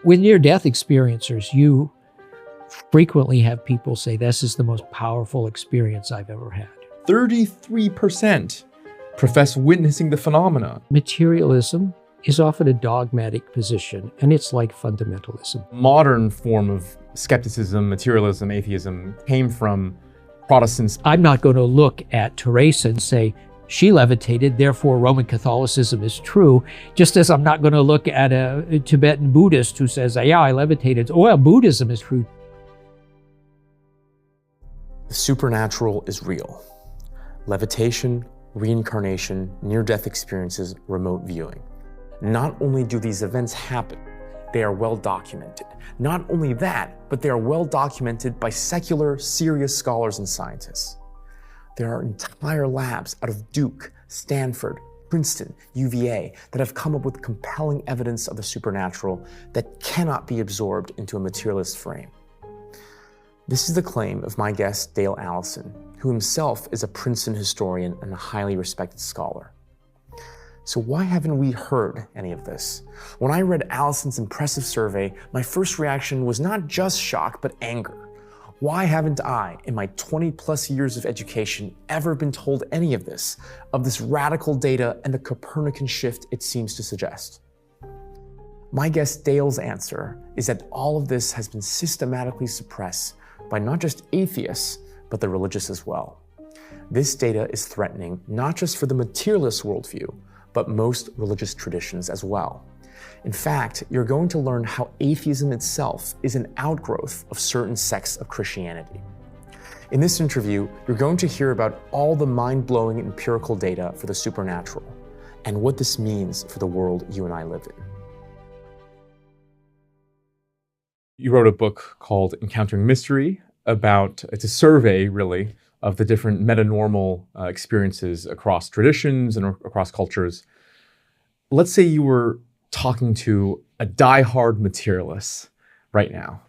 With near-death experiencers, you frequently have people say, this is the most powerful experience I've ever had. 33% profess witnessing the phenomena. Materialism is often a dogmatic position, and it's like fundamentalism. Modern form of skepticism, materialism, atheism came from Protestants. I'm not going to look at Teresa and say, she levitated, therefore Roman Catholicism is true, just as I'm not going to look at a Tibetan Buddhist who says, yeah, I levitated. Well, Buddhism is true. The supernatural is real. Levitation, reincarnation, near-death experiences, remote viewing. Not only do these events happen, they are well documented. Not only that, but they are well documented by secular, serious scholars and scientists. There are entire labs out of Duke, Stanford, Princeton, UVA that have come up with compelling evidence of the supernatural that cannot be absorbed into a materialist frame. This is the claim of my guest, Dale Allison, who himself is a Princeton historian and a highly respected scholar. So why haven't we heard any of this? When I read Allison's impressive survey, my first reaction was not just shock, but anger. Why haven't I, in my 20 plus years of education, ever been told any of this radical data and the Copernican shift it seems to suggest? My guest Dale's answer is that all of this has been systematically suppressed by not just atheists, but the religious as well. This data is threatening not just for the materialist worldview, but most religious traditions as well. In fact, you're going to learn how atheism itself is an outgrowth of certain sects of Christianity. In this interview, you're going to hear about all the mind-blowing empirical data for the supernatural and what this means for the world you and I live in. You wrote a book called Encountering Mystery it's a survey, really, of the different metanormal experiences across traditions and across cultures. Let's say you were talking to a diehard materialist right now.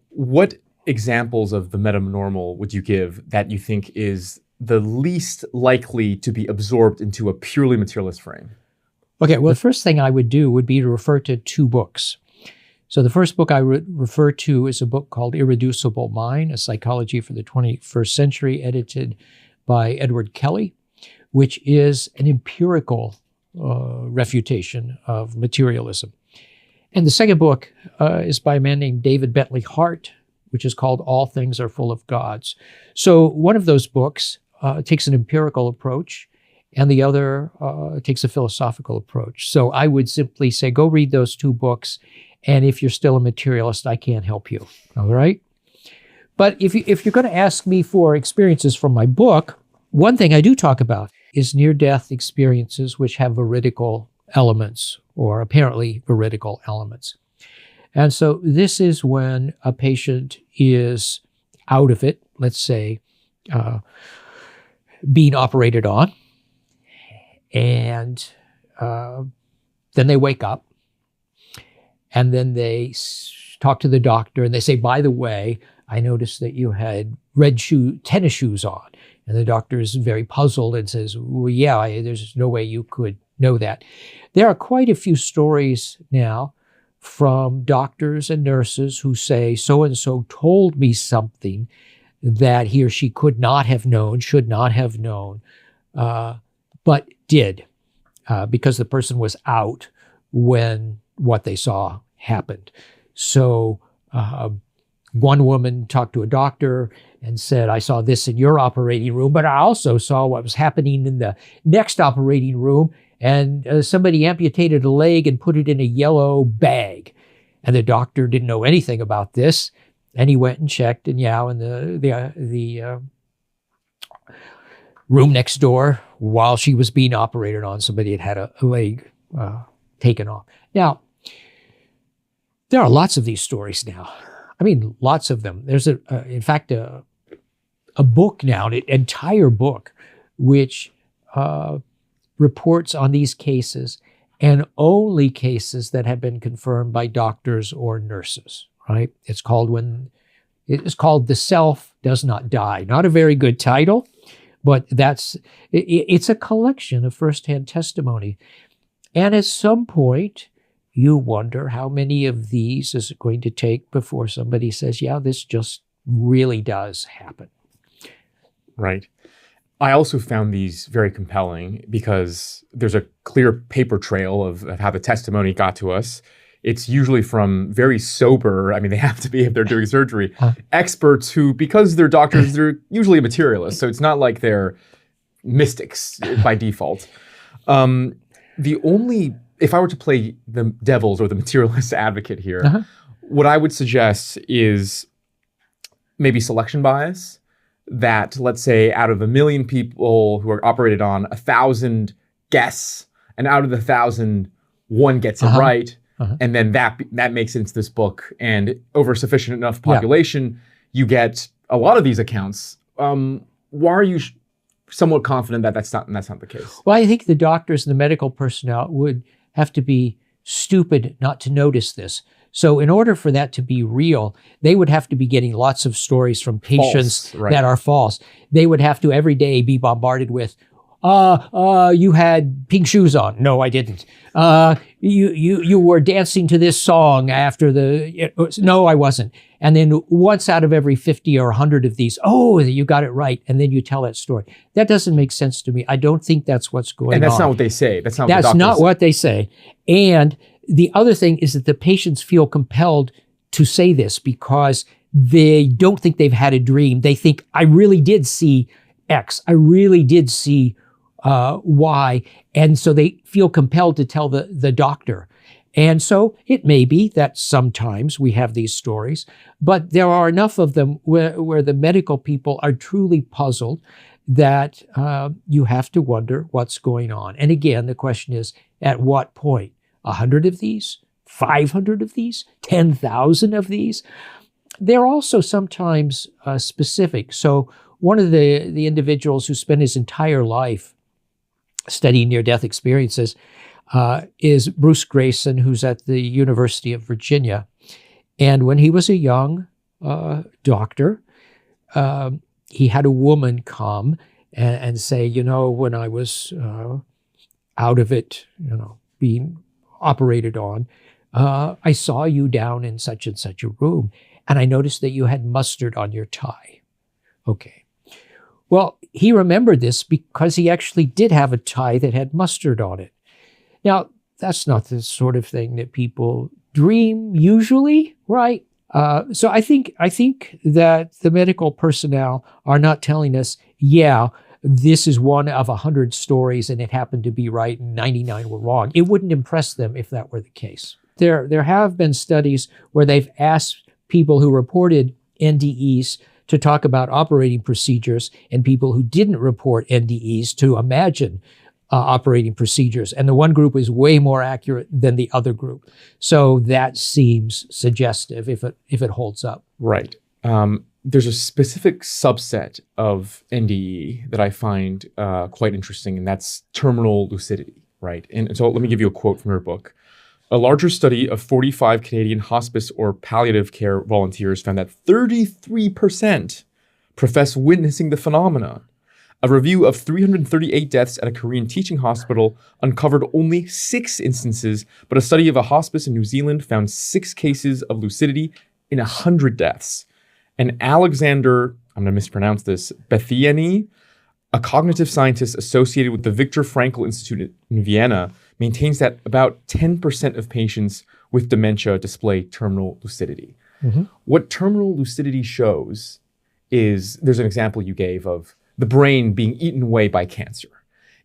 What examples of the metanormal would you give that you think is the least likely to be absorbed into a purely materialist frame? Okay, well, the first thing I would do would be to refer to two books. So the first book I would refer to is a book called Irreducible Mind, A Psychology for the 21st Century, edited by Edward Kelly, which is an empirical refutation of materialism. And the second book is by a man named David Bentley Hart, which is called All Things Are Full of Gods. So one of those books takes an empirical approach, and the other takes a philosophical approach. So I would simply say, go read those two books, and if you're still a materialist, I can't help you, all right? But if you're going to ask me for experiences from my book, one thing I do talk about is near-death experiences which have veridical elements, or apparently veridical elements. And so this is when a patient is out of it, let's say, being operated on, and then they wake up, and then they talk to the doctor, and they say, by the way, I noticed that you had tennis shoes on. And the doctor is very puzzled and says, well, yeah, there's no way you could know that. There are quite a few stories now from doctors and nurses who say, so-and-so told me something that he or she could not have known, should not have known, but did, because the person was out when what they saw happened. So one woman talked to a doctor and said, I saw this in your operating room, but I also saw what was happening in the next operating room, and somebody amputated a leg and put it in a yellow bag. And the doctor didn't know anything about this, and he went and checked, and in the room next door, while she was being operated on, somebody had a leg taken off. Now, there are lots of these stories now. I mean, lots of them. There's, in fact, a book now, an entire book, which reports on these cases, and only cases that have been confirmed by doctors or nurses, right? It's called The Self Does Not Die. Not a very good title, but it's a collection of firsthand testimony. And at some point, you wonder how many of these is it going to take before somebody says, yeah, this just really does happen. Right. I also found these very compelling because there's a clear paper trail of how the testimony got to us. It's usually from very sober, I mean, they have to be if they're doing surgery, experts who, because they're doctors, they're usually materialists. So it's not like they're mystics by default. If I were to play the devil's or the materialist advocate here, what I would suggest is maybe selection bias. That, let's say, out of 1 million people who are operated on, 1,000 guess, and out of the 1,000, one gets it right, and then that makes it into this book. And over sufficient enough population, you get a lot of these accounts. Why are you somewhat confident that that's not the case? Well, I think the doctors and the medical personnel would have to be stupid not to notice this. So in order for that to be real, they would have to be getting lots of stories from patients that are false. They would have to every day be bombarded with, you had pink shoes on. No, I didn't. You were dancing to this song after no, I wasn't. And then once out of every 50 or 100 of these, you got it right. And then you tell that story. That doesn't make sense to me. I don't think that's what's going on. And that's not what they say. That's not what they say. And the other thing is that the patients feel compelled to say this because they don't think they've had a dream. They think, I really did see X. I really did see Y. And so they feel compelled to tell the doctor. And so it may be that sometimes we have these stories, but there are enough of them where the medical people are truly puzzled that you have to wonder what's going on. And again, the question is, at what point? 100 of these? 500 of these? 10,000 of these? They're also sometimes specific. So one of the individuals who spent his entire life studying near-death experiences is Bruce Grayson, who's at the University of Virginia. And when he was a young doctor, he had a woman come and say, when I was out of it, being operated on, I saw you down in such and such a room, and I noticed that you had mustard on your tie. Okay. Well, he remembered this because he actually did have a tie that had mustard on it. Now, that's not the sort of thing that people dream usually, right? So I think that the medical personnel are not telling us, this is one of 100 stories and it happened to be right and 99 were wrong. It wouldn't impress them if that were the case. There have been studies where they've asked people who reported NDEs to talk about operating procedures and people who didn't report NDEs to imagine operating procedures. And the one group is way more accurate than the other group. So that seems suggestive if it holds up. Right. There's a specific subset of NDE that I find quite interesting, and that's terminal lucidity, right? And so let me give you a quote from your book. A larger study of 45 Canadian hospice or palliative care volunteers found that 33% profess witnessing the phenomenon. A review of 338 deaths at a Korean teaching hospital uncovered only 6 instances, but a study of a hospice in New Zealand found 6 cases of lucidity in 100 deaths. And Alexander, I'm going to mispronounce this, Bethiany, a cognitive scientist associated with the Viktor Frankl Institute in Vienna, maintains that about 10% of patients with dementia display terminal lucidity. Mm-hmm. What terminal lucidity shows is, there's an example you gave of the brain being eaten away by cancer.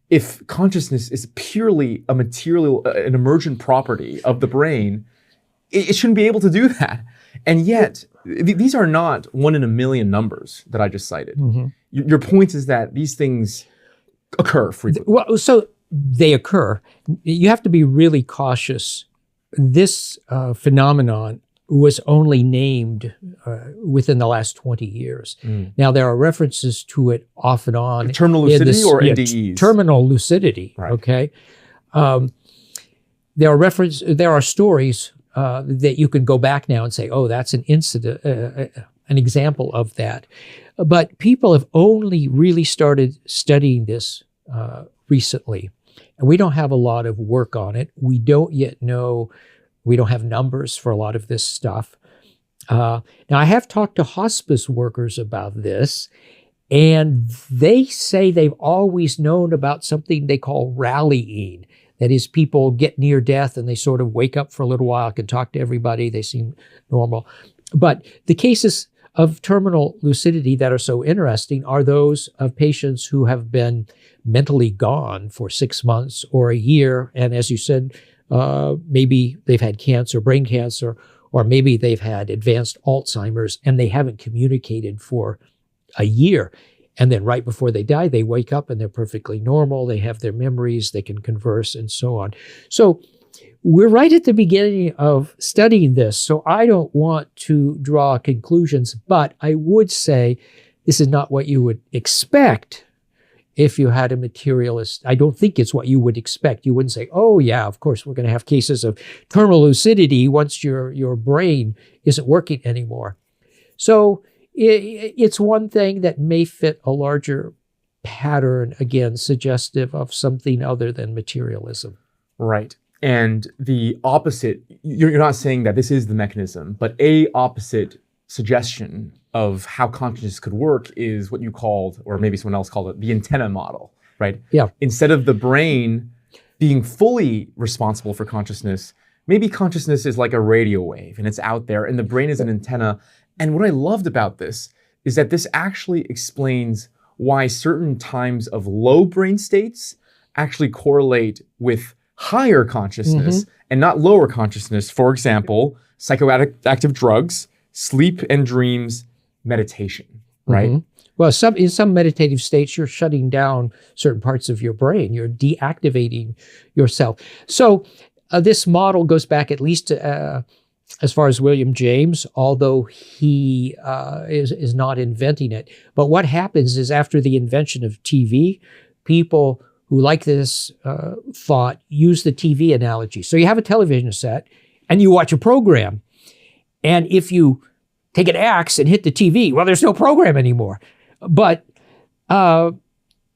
If consciousness is purely a material, an emergent property of the brain, it shouldn't be able to do that. And yet, these are not 1 in a million numbers that I just cited. Mm-hmm. Your point is that these things occur frequently. Well, so they occur. You have to be really cautious. This phenomenon was only named within the last 20 years. Mm. Now, there are references to it off and on. Terminal lucidity or NDEs? Terminal lucidity, right. Okay? There are stories that you can go back now and say, oh, that's an incident, an example of that. But people have only really started studying this recently. And we don't have a lot of work on it. We don't yet know We don't have numbers for a lot of this stuff. Now, I have talked to hospice workers about this, and they say they've always known about something they call rallying. That is, people get near death and they sort of wake up for a little while, can talk to everybody, they seem normal. But the cases of terminal lucidity that are so interesting are those of patients who have been mentally gone for 6 months or a year. And as you said, maybe they've had cancer, brain cancer, or maybe they've had advanced Alzheimer's and they haven't communicated for a year. And then right before they die, they wake up and they're perfectly normal. They have their memories, they can converse and so on. So we're right at the beginning of studying this. So I don't want to draw conclusions, but I would say this is not what you would expect if you had a materialist. I don't think it's what you would expect. You wouldn't say, oh yeah, of course, we're going to have cases of terminal lucidity once your brain isn't working anymore. So it's one thing that may fit a larger pattern, again, suggestive of something other than materialism. Right. And the opposite, you're not saying that this is the mechanism, but a opposite suggestion of how consciousness could work is what you called, or maybe someone else called it, the antenna model, right? Yeah. Instead of the brain being fully responsible for consciousness, maybe consciousness is like a radio wave and it's out there and the brain is an antenna. And what I loved about this is that this actually explains why certain times of low brain states actually correlate with higher consciousness and not lower consciousness. For example, psychoactive drugs, sleep and dreams, meditation, right? Well, in some meditative states, you're shutting down certain parts of your brain. You're deactivating yourself. So this model goes back at least to, as far as William James, although he is not inventing it. But what happens is after the invention of TV, people who like this thought use the TV analogy. So you have a television set and you watch a program. And if you take an axe and hit the TV, well, there's no program anymore. But the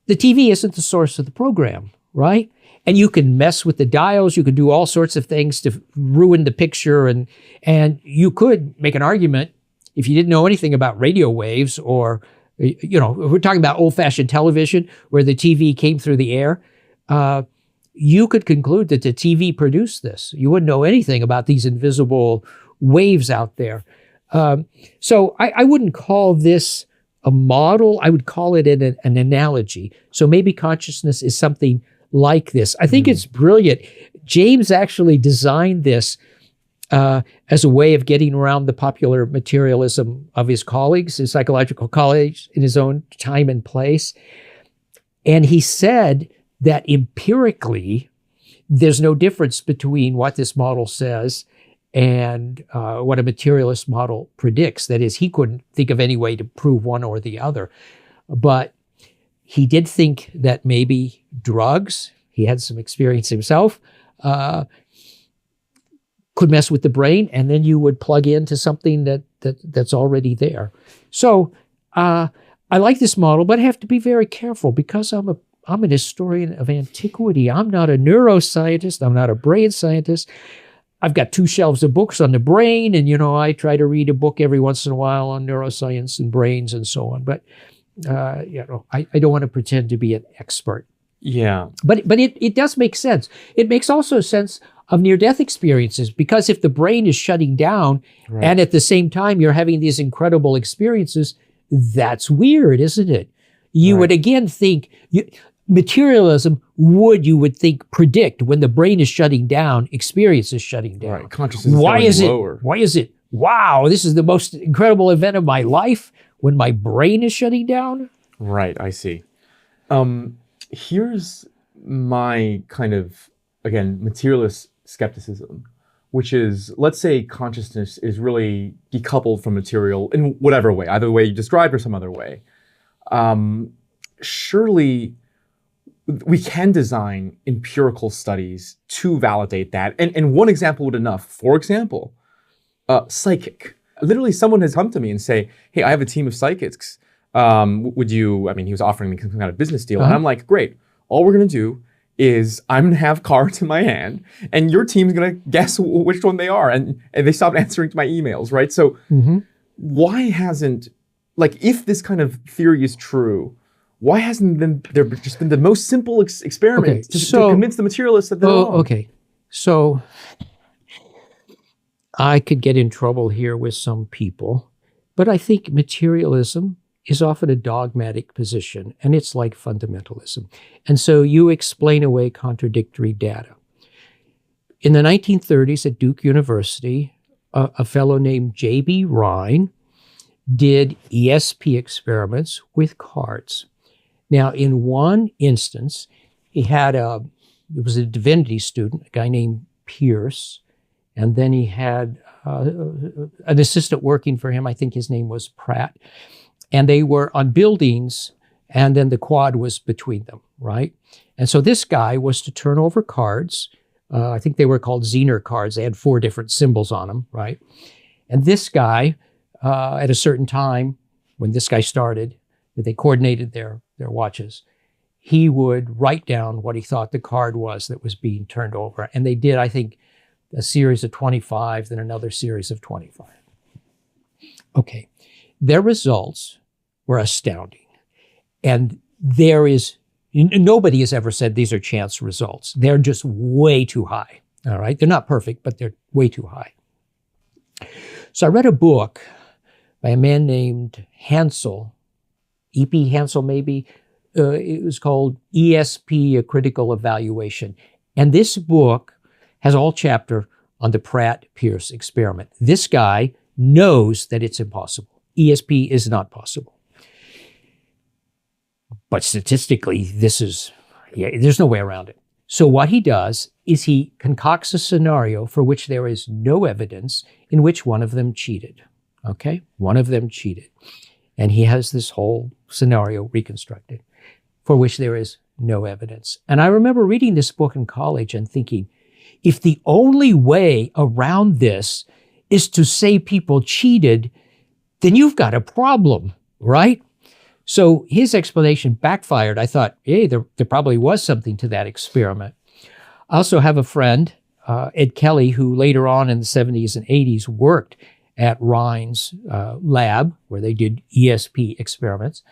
TV isn't the source of the program, right? And you can mess with the dials. You can do all sorts of things to ruin the picture. And you could make an argument, if you didn't know anything about radio waves, or, you know, if we're talking about old-fashioned television where the TV came through the air, you could conclude that the TV produced this. You wouldn't know anything about these invisible waves out there. So I wouldn't call this a model. I would call it an analogy. So maybe consciousness is something like this. I think it's brilliant. James actually designed this as a way of getting around the popular materialism of his colleagues, his psychological colleagues, in his own time and place. And he said that empirically, there's no difference between what this model says and what a materialist model predicts. That is, he couldn't think of any way to prove one or the other. But he did think that maybe drugs, he had some experience himself, could mess with the brain, and then you would plug into something that's already there. So I like this model, but I have to be very careful because I'm an historian of antiquity. I'm not a neuroscientist. I'm not a brain scientist. I've got 2 shelves of books on the brain, and, you know, I try to read a book every once in a while on neuroscience and brains and so on. But, you know, I don't want to pretend to be an expert. Yeah. But it does make sense. It makes also sense of near-death experiences, because if the brain is shutting down and at the same time you're having these incredible experiences, that's weird, isn't it? You would again think, materialism you would think predict when the brain is shutting down, experience is shutting down. Right. Consciousness is going lower. Why is it, wow, this is the most incredible event of my life when my brain is shutting down? Right, I see. Here's my kind of, again, materialist skepticism, which is, let's say consciousness is really decoupled from material in whatever way, either the way you described or some other way. Surely we can design empirical studies to validate that. And one example would be enough. For example, psychic. Literally someone has come to me and say, hey, I have a team of psychics. Would you, I mean, he was offering me some kind of business deal. And I'm like, great. All we're going to do is I'm going to have cards in my hand, and your team's going to guess which one they are. And they stopped answering to my emails, right? So why hasn't, like, if this kind of theory is true, why hasn't there just been the most simple experiment to convince the materialists that they're wrong? Okay, so I could get in trouble here with some people, but I think materialism is often a dogmatic position, and it's like fundamentalism. And so you explain away contradictory data. In the 1930s at Duke University, a fellow named J.B. Rhine did ESP experiments with cards. Now, in one instance, it was a divinity student, a guy named Pierce, and then he had an assistant working for him. I think his name was Pratt. And they were on buildings, and then the quad was between them, right? And so this guy was to turn over cards. I think they were called Zener cards. They had 4 different symbols on them, right? And this guy, at a certain time, when this guy started, they coordinated their watches, he would write down what he thought the card was that was being turned over. And they did, I think, a series of 25, then another series of 25. Okay. Their results were astounding. And nobody has ever said these are chance results. They're just way too high. All right. They're not perfect, but they're way too high. So I read a book by a man named Hansel, E.P. Hansel maybe. It was called ESP, A Critical Evaluation. And this book has a whole chapter on the Pratt-Pierce experiment. This guy knows that it's impossible. ESP is not possible. But statistically, there's no way around it. So what he does is he concocts a scenario for which there is no evidence in which one of them cheated. Okay? One of them cheated. And he has this whole scenario reconstructed for which there is no evidence. And I remember reading this book in college and thinking, if the only way around this is to say people cheated, then you've got a problem, right? So his explanation backfired. I thought, hey, there probably was something to that experiment. I also have a friend, Ed Kelly, who later on in the 70s and 80s worked at Rhine's lab where they did ESP experiments.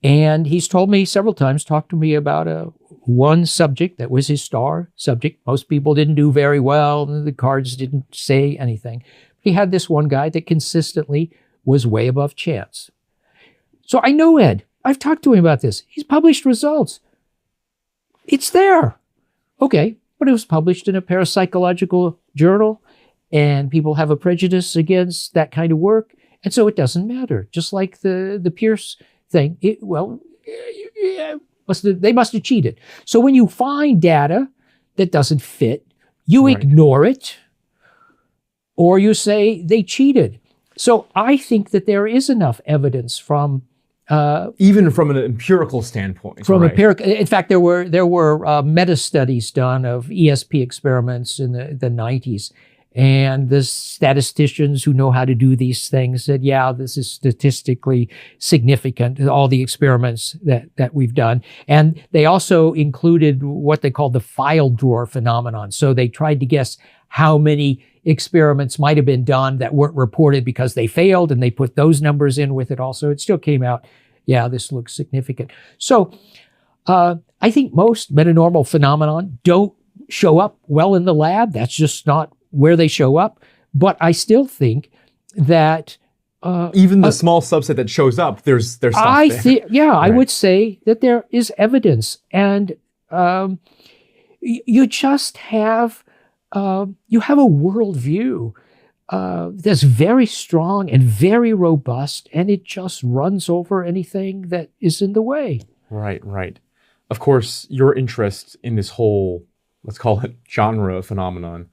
And he's told me several times, talked to me about one subject that was his star subject. Most people didn't do very well. The cards didn't say anything. He had this one guy that consistently was way above chance. So I know Ed. I've talked to him about this. He's published results. It's there. Okay, but it was published in a parapsychological journal, and people have a prejudice against that kind of work, and so it doesn't matter. Just like the Pierce thing. They must have cheated. So when you find data that doesn't fit, you ignore it, or you say they cheated. So I think that there is enough evidence from even from an empirical standpoint. Empirical, in fact, there were meta studies done of ESP experiments in the 90s, and the statisticians who know how to do these things said, yeah, this is statistically significant, all the experiments that we've done. And they also included what they called the file drawer phenomenon. So they tried to guess how many experiments might have been done that weren't reported because they failed, and they put those numbers in with it also. It still came out, yeah, this looks significant. So I think most metanormal phenomenon don't show up well in the lab. That's just not where they show up. But I still think that even the small subset that shows up, there's stuff there. I would say that there is evidence, and you just have a worldview that's very strong and very robust, and it just runs over anything that is in the way. Right. Of course, your interest in this whole, let's call it genre phenomenon,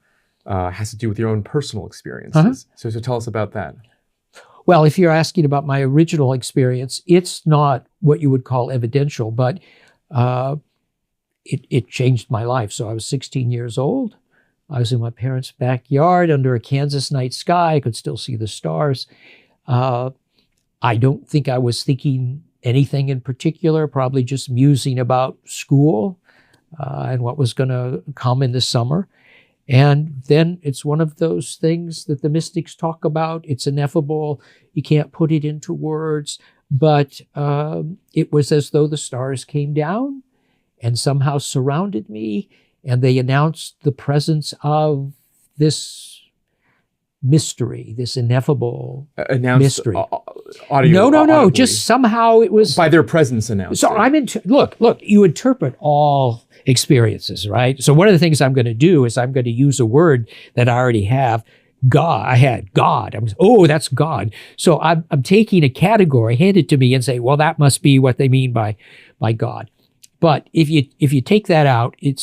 has to do with your own personal experiences. So tell us about that. Well, if you're asking about my original experience, it's not what you would call evidential, but it changed my life. So I was 16 years old. I was in my parents' backyard under a Kansas night sky. I could still see the stars. I don't think I was thinking anything in particular, probably just musing about school. and what was going to come in the summer. And then it's one of those things that the mystics talk about. It's ineffable. You can't put it into words. But it was as though the stars came down and somehow surrounded me, and they announced the presence of this mystery, this ineffable mystery. Audio, no. audibly. Just somehow it was By their presence announced. So look, you interpret all experiences, right? So one of the things I'm going to do is I'm going to use a word that I already have. God, I had God. That's God. So I'm taking a category handed to me and say, well, that must be what they mean by God. But if you take that out, you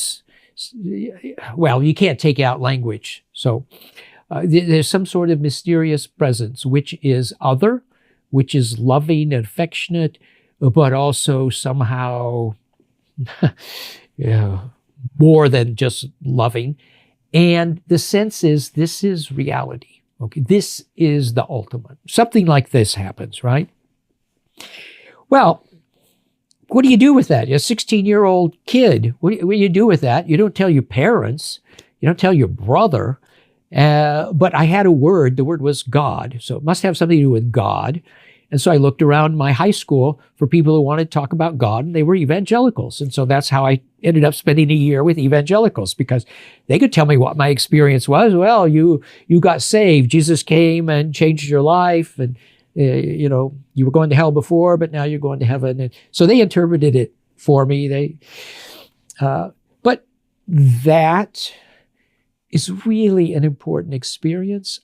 can't take out language. So there's some sort of mysterious presence, which is other, which is loving and affectionate, but also somehow more than just loving. And the sense is, this is reality. Okay, this is the ultimate. Something like this happens, right? Well, what do you do with that? You're a 16-year-old kid. What do you do with that? You don't tell your parents. You don't tell your brother. But I had a word. The word was God. So it must have something to do with God. And so I looked around my high school for people who wanted to talk about God, and they were evangelicals. And so that's how I ended up spending a year with evangelicals, because they could tell me what my experience was. Well, you got saved. Jesus came and changed your life, and you were going to hell before, but now you're going to heaven. And so they interpreted it for me. But that is really an important experience.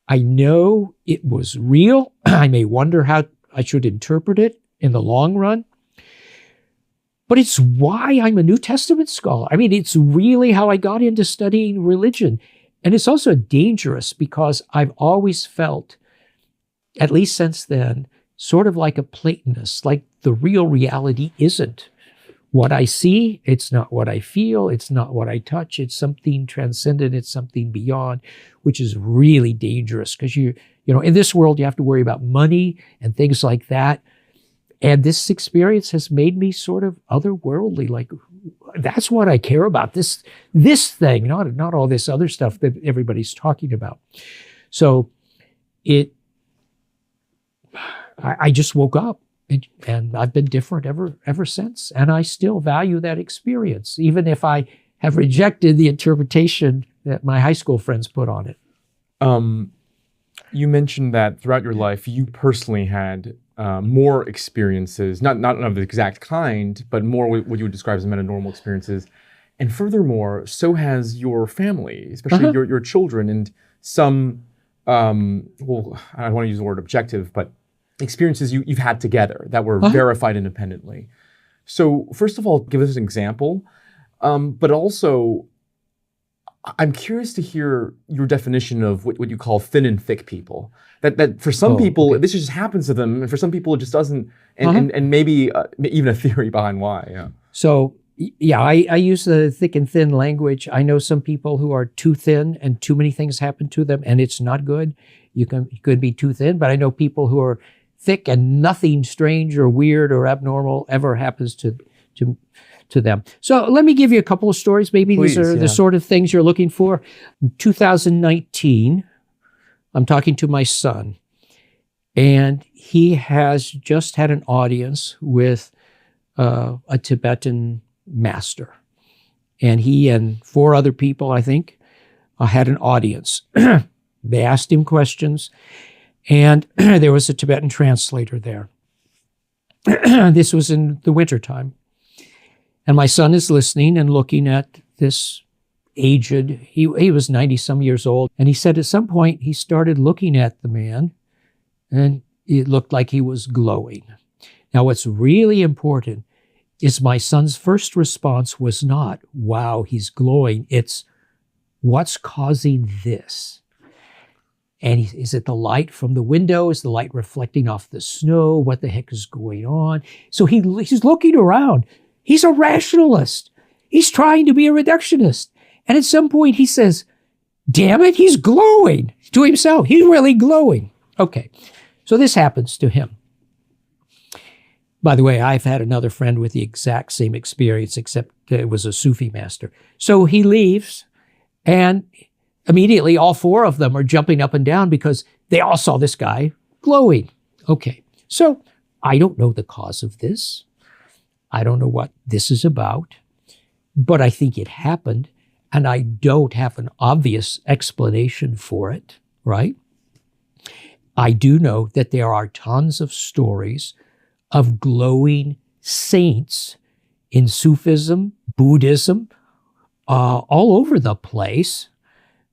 I know it was real. I may wonder how I should interpret it in the long run. But it's why I'm a New Testament scholar. I mean, it's really how I got into studying religion. And it's also dangerous because I've always felt, at least since then, sort of like a Platonist, like the real reality isn't what I see, it's not what I feel, it's not what I touch, it's something transcendent, it's something beyond, which is really dangerous because in this world you have to worry about money and things like that. And this experience has made me sort of otherworldly, like that's what I care about, this thing, not all this other stuff that everybody's talking about. So I just woke up. And I've been different ever since. And I still value that experience, even if I have rejected the interpretation that my high school friends put on it. You mentioned that throughout your life, you personally had more experiences, not of the exact kind, but more what you would describe as metanormal experiences. And furthermore, so has your family, especially your children, and some, I don't want to use the word objective, but experiences you've had together that were verified independently. So first of all, give us an example, but also I'm curious to hear your definition of what you call thin and thick people. That for some people, this just happens to them, and for some people it just doesn't, and maybe even a theory behind why. Yeah. So I use the thick and thin language. I know some people who are too thin and too many things happen to them, and it's not good. You could be too thin, but I know people who are thick and nothing strange or weird or abnormal ever happens to them. So let me give you a couple of stories. Maybe these are the sort of things you're looking for. In 2019, I'm talking to my son, and he has just had an audience with a Tibetan master. And he and 4 other people, I think, had an audience. They asked him questions. And there was a Tibetan translator there. This was in the wintertime. And my son is listening and looking at this aged, he was 90-some years old. And he said at some point he started looking at the man and it looked like he was glowing. Now what's really important is my son's first response was not, wow, he's glowing. It's, what's causing this? And is it the light from the window? Is the light reflecting off the snow? What the heck is going on? So he's looking around. He's a rationalist. He's trying to be a reductionist. And at some point he says, damn it, he's glowing to himself. He's really glowing. Okay, so this happens to him. By the way, I've had another friend with the exact same experience, except it was a Sufi master. So he leaves, and immediately all four of them are jumping up and down because they all saw this guy glowing. Okay, so I don't know the cause of this. I don't know what this is about, but I think it happened, and I don't have an obvious explanation for it, right? I do know that there are tons of stories of glowing saints in Sufism, Buddhism, all over the place.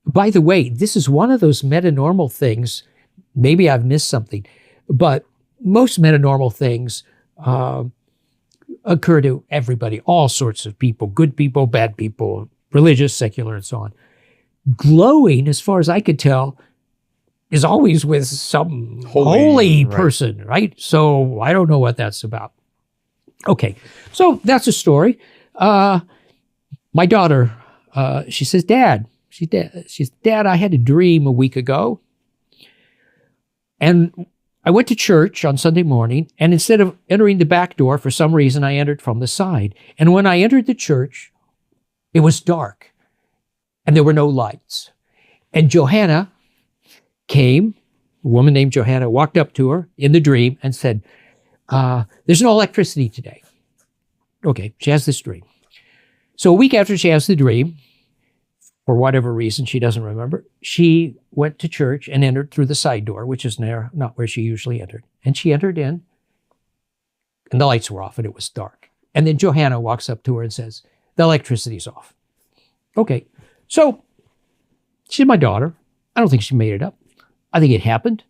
By the way, this is one of those metanormal things. Maybe I've missed something, but most metanormal things occur to everybody, all sorts of people, good people, bad people, religious, secular, and so on. Glowing, as far as I could tell, is always with some holy person, right? So I don't know what that's about. Okay, so that's a story. My daughter, she says, Dad, I had a dream a week ago. And I went to church on Sunday morning, and instead of entering the back door, for some reason, I entered from the side. And when I entered the church, it was dark, and there were no lights. And Johanna came, a woman named Johanna, walked up to her in the dream and said, there's no electricity today. Okay, she has this dream. So a week after she has the dream, for whatever reason, she doesn't remember, she went to church and entered through the side door, which is not where she usually entered. And she entered in, and the lights were off, and it was dark. And then Johanna walks up to her and says, the electricity's off. Okay, so she's my daughter. I don't think she made it up. I think it happened.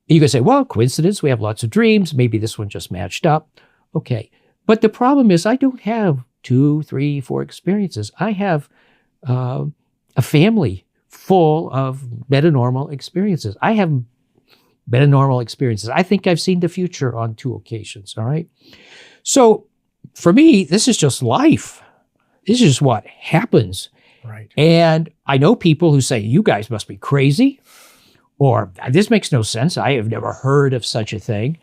You can say, well, coincidence, we have lots of dreams. Maybe this one just matched up. Okay, but the problem is I don't have 2, 3, 4 experiences. I have a family full of metanormal experiences. I have metanormal experiences. I think I've seen the future on 2 occasions, all right? So for me, this is just life. This is what happens. Right. And I know people who say, you guys must be crazy, or this makes no sense. I have never heard of such a thing.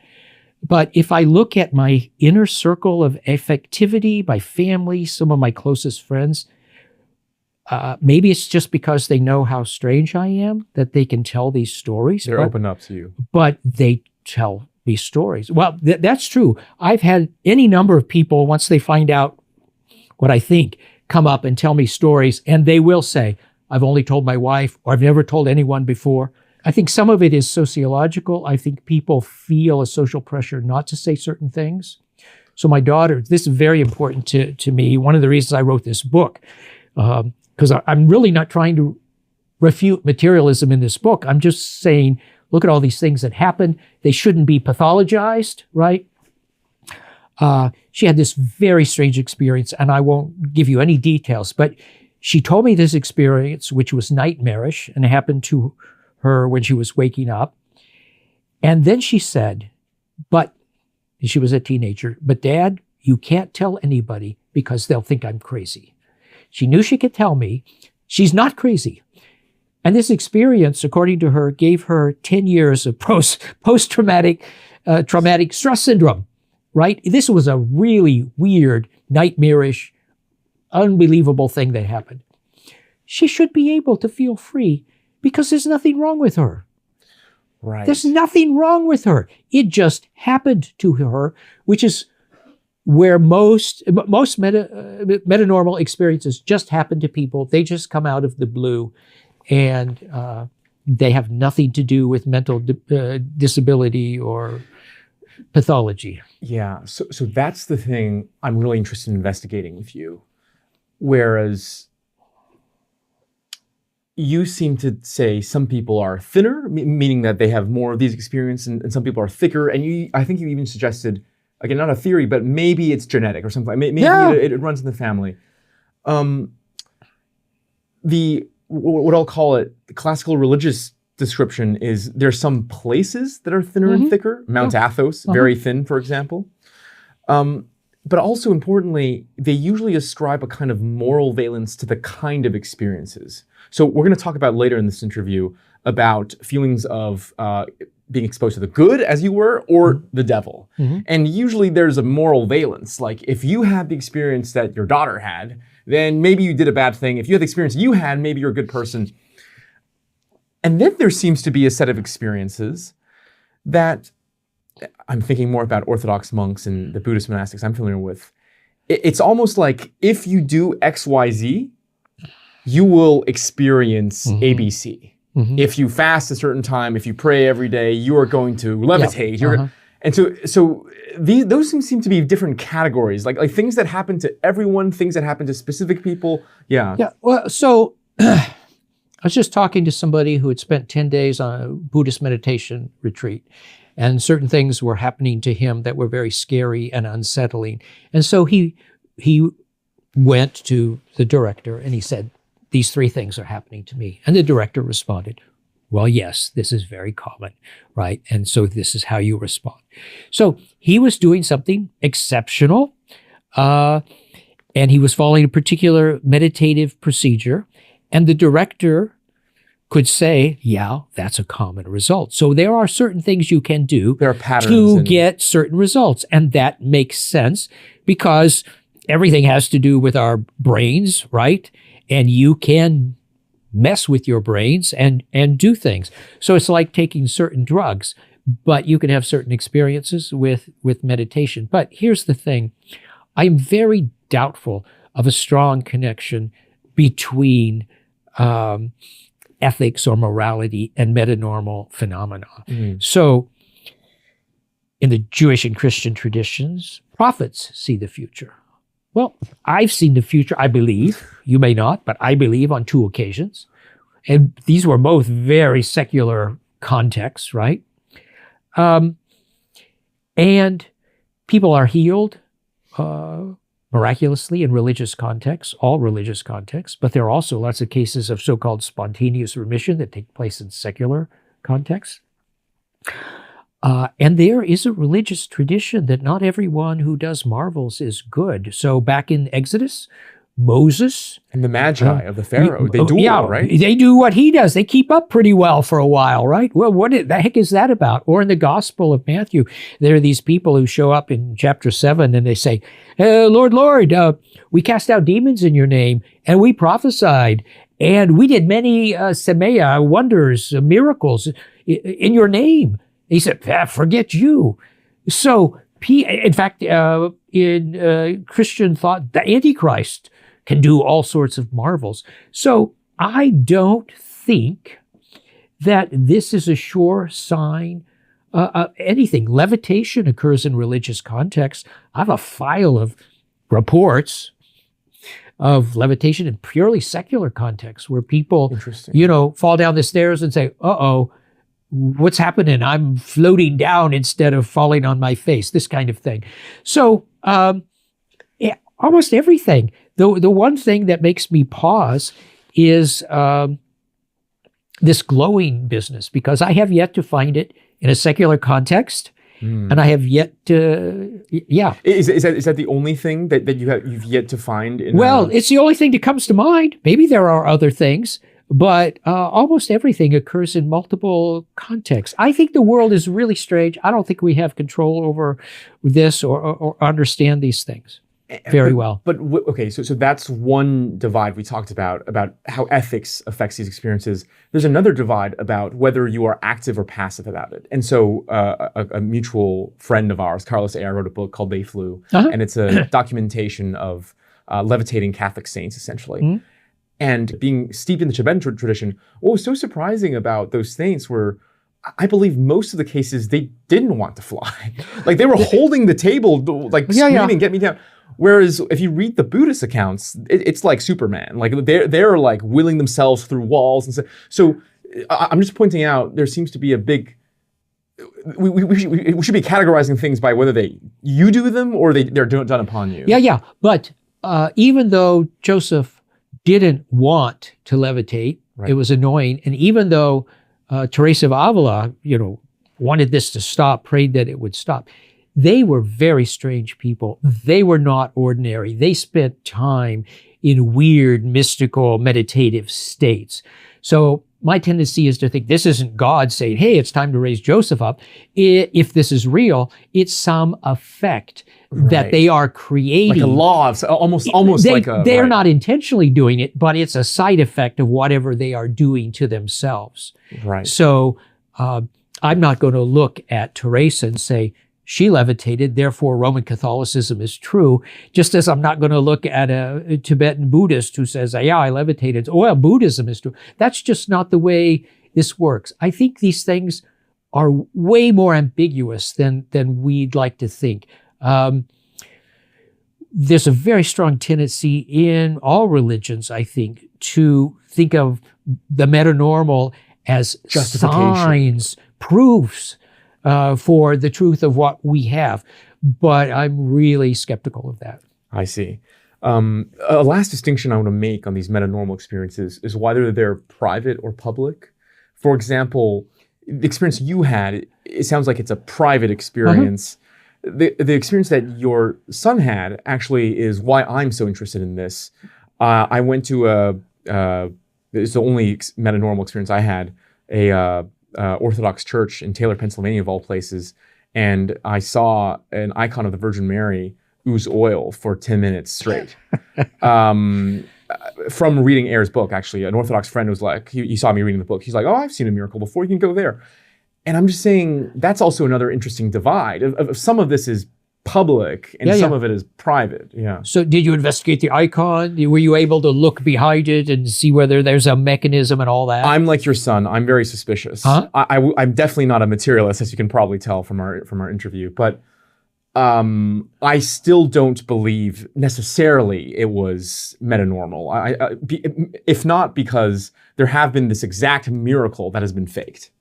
But if I look at my inner circle of affectivity, my family, some of my closest friends, maybe it's just because they know how strange I am that they can tell these stories. They're open up to you. But they tell me stories. Well, that's true. I've had any number of people, once they find out what I think, come up and tell me stories, and they will say, I've only told my wife, or I've never told anyone before. I think some of it is sociological. I think people feel a social pressure not to say certain things. So my daughter, this is very important to me. One of the reasons I wrote this book, because I'm really not trying to refute materialism in this book. I'm just saying, look at all these things that happen. They shouldn't be pathologized, right? She had this very strange experience, and I won't give you any details, but she told me this experience, which was nightmarish, and it happened to her when she was waking up. And then she said, but she was a teenager, but Dad, you can't tell anybody because they'll think I'm crazy. She knew she could tell me she's not crazy. And this experience, according to her, gave her 10 years of post-traumatic traumatic stress syndrome, right? This was a really weird, nightmarish, unbelievable thing that happened. She should be able to feel free because there's nothing wrong with her. Right. There's nothing wrong with her. It just happened to her, which is where most metanormal experiences just happen to people. They just come out of the blue, and they have nothing to do with mental disability or pathology. Yeah, so that's the thing I'm really interested in investigating with you. Whereas you seem to say some people are thinner, meaning that they have more of these experiences, and some people are thicker. And I think you even suggested, again, not a theory, but maybe it's genetic or something. Maybe it runs in the family. What I'll call it, the classical religious description is there's some places that are thinner and thicker. Mount Athos, very thin, for example. But also importantly, they usually ascribe a kind of moral valence to the kind of experiences. So we're going to talk about later in this interview about feelings of being exposed to the good as you were, or the devil. And usually there's a moral valence. Like if you had the experience that your daughter had, then maybe you did a bad thing. If you had the experience you had, maybe you're a good person. And then there seems to be a set of experiences that I'm thinking more about Orthodox monks and the Buddhist monastics I'm familiar with. It's almost like if you do X, Y, Z, you will experience ABC. If you fast a certain time, if you pray every day, you are going to levitate. And so those seem to be different categories, like things that happen to everyone, things that happen to specific people. Yeah. Well, so I was just talking to somebody who had spent 10 days on a Buddhist meditation retreat, and certain things were happening to him that were very scary and unsettling. And so he went to the director and he said, "These 3 things are happening to me." And the director responded, "Well, yes, this is very common, right? And so this is how you respond." So he was doing something exceptional, and he was following a particular meditative procedure, and the director could say, "Yeah, that's a common result." So there are certain things you can do There are patterns to get certain results, and that makes sense because everything has to do with our brains, right? And you can mess with your brains and do things. So it's like taking certain drugs, but you can have certain experiences with meditation. But here's the thing. I'm very doubtful of a strong connection between ethics or morality and metanormal phenomena. So in the Jewish and Christian traditions, prophets see the future. Well, I've seen the future, I believe. You may not, but I believe on 2 occasions. And these were both very secular contexts, right? And people are healed miraculously in religious contexts, all religious contexts, but there are also lots of cases of so-called spontaneous remission that take place in secular contexts. And there is a religious tradition that not everyone who does marvels is good. So back in Exodus, Moses and the Magi of the Pharaoh, they do well, right? They do what he does. They keep up pretty well for a while, right? Well, what the heck is that about? Or in the Gospel of Matthew, there are these people who show up in chapter 7 and they say, Lord, we cast out demons in your name and we prophesied and we did many semea, wonders, miracles in your name. He said, forget you. So, in fact, in Christian thought, the Antichrist can do all sorts of marvels. So I don't think that this is a sure sign of anything. Levitation occurs in religious contexts. I have a file of reports of levitation in purely secular contexts where people, fall down the stairs and say, uh-oh, what's happening? I'm floating down instead of falling on my face, this kind of thing. So almost everything. The one thing that makes me pause is this glowing business, because I have yet to find it in a secular context, and I have yet to, Is that the only thing that you've yet to find? It's the only thing that comes to mind. Maybe there are other things, but almost everything occurs in multiple contexts. I think the world is really strange. I don't think we have control over this or understand these things very well. But okay, so that's one divide we talked about how ethics affects these experiences. There's another divide about whether you are active or passive about it. And so a mutual friend of ours, Carlos A., wrote a book called They Flew, and it's a documentation of levitating Catholic saints, essentially. And being steeped in the Tibetan tradition, what was so surprising about those saints were, I believe most of the cases, they didn't want to fly. Like they were holding the table, like screaming, "Get me down." Whereas if you read the Buddhist accounts, it's like Superman. Like they're like willing themselves through walls and stuff. So I'm just pointing out there seems to be a big. We should be categorizing things by whether you do them or they're done upon you. Yeah. But even though Joseph didn't want to levitate, it was annoying, and even though Teresa of Avila, wanted this to stop, prayed that it would stop. They were very strange people. They were not ordinary. They spent time in weird, mystical, meditative states. So my tendency is to think this isn't God saying, hey, it's time to raise Joseph up. If this is real, it's some effect that they are creating. Like a law, almost like a... They're not intentionally doing it, but it's a side effect of whatever they are doing to themselves. Right. So I'm not going to look at Teresa and say, she levitated, therefore Roman Catholicism is true, just as I'm not going to look at a Tibetan Buddhist who says, yeah, I levitated. Oh, well, Buddhism is true. That's just not the way this works. I think these things are way more ambiguous than we'd like to think. There's a very strong tendency in all religions, I think, to think of the metanormal as signs, proofs, for the truth of what we have. But I'm really skeptical of that. I see. A last distinction I want to make on these metanormal experiences is whether they're private or public. For example, the experience you had, it sounds like it's a private experience. The experience that your son had actually is why I'm so interested in this. I went to it's the only metanormal experience I had, Orthodox church in Taylor, Pennsylvania, of all places, and I saw an icon of the Virgin Mary ooze oil for 10 minutes straight. From reading Ayer's book, actually, an Orthodox friend was like, he saw me reading the book. He's like, oh, I've seen a miracle before. You can go there. And I'm just saying that's also another interesting divide. Of some of this is public and some of it is private. Yeah. So did you investigate the icon? Were you able to look behind it and see whether there's a mechanism and all that? I'm like your son. I'm very suspicious. Huh? I'm definitely not a materialist, as you can probably tell from our interview. But I still don't believe necessarily it was metanormal. If not because there have been this exact miracle that has been faked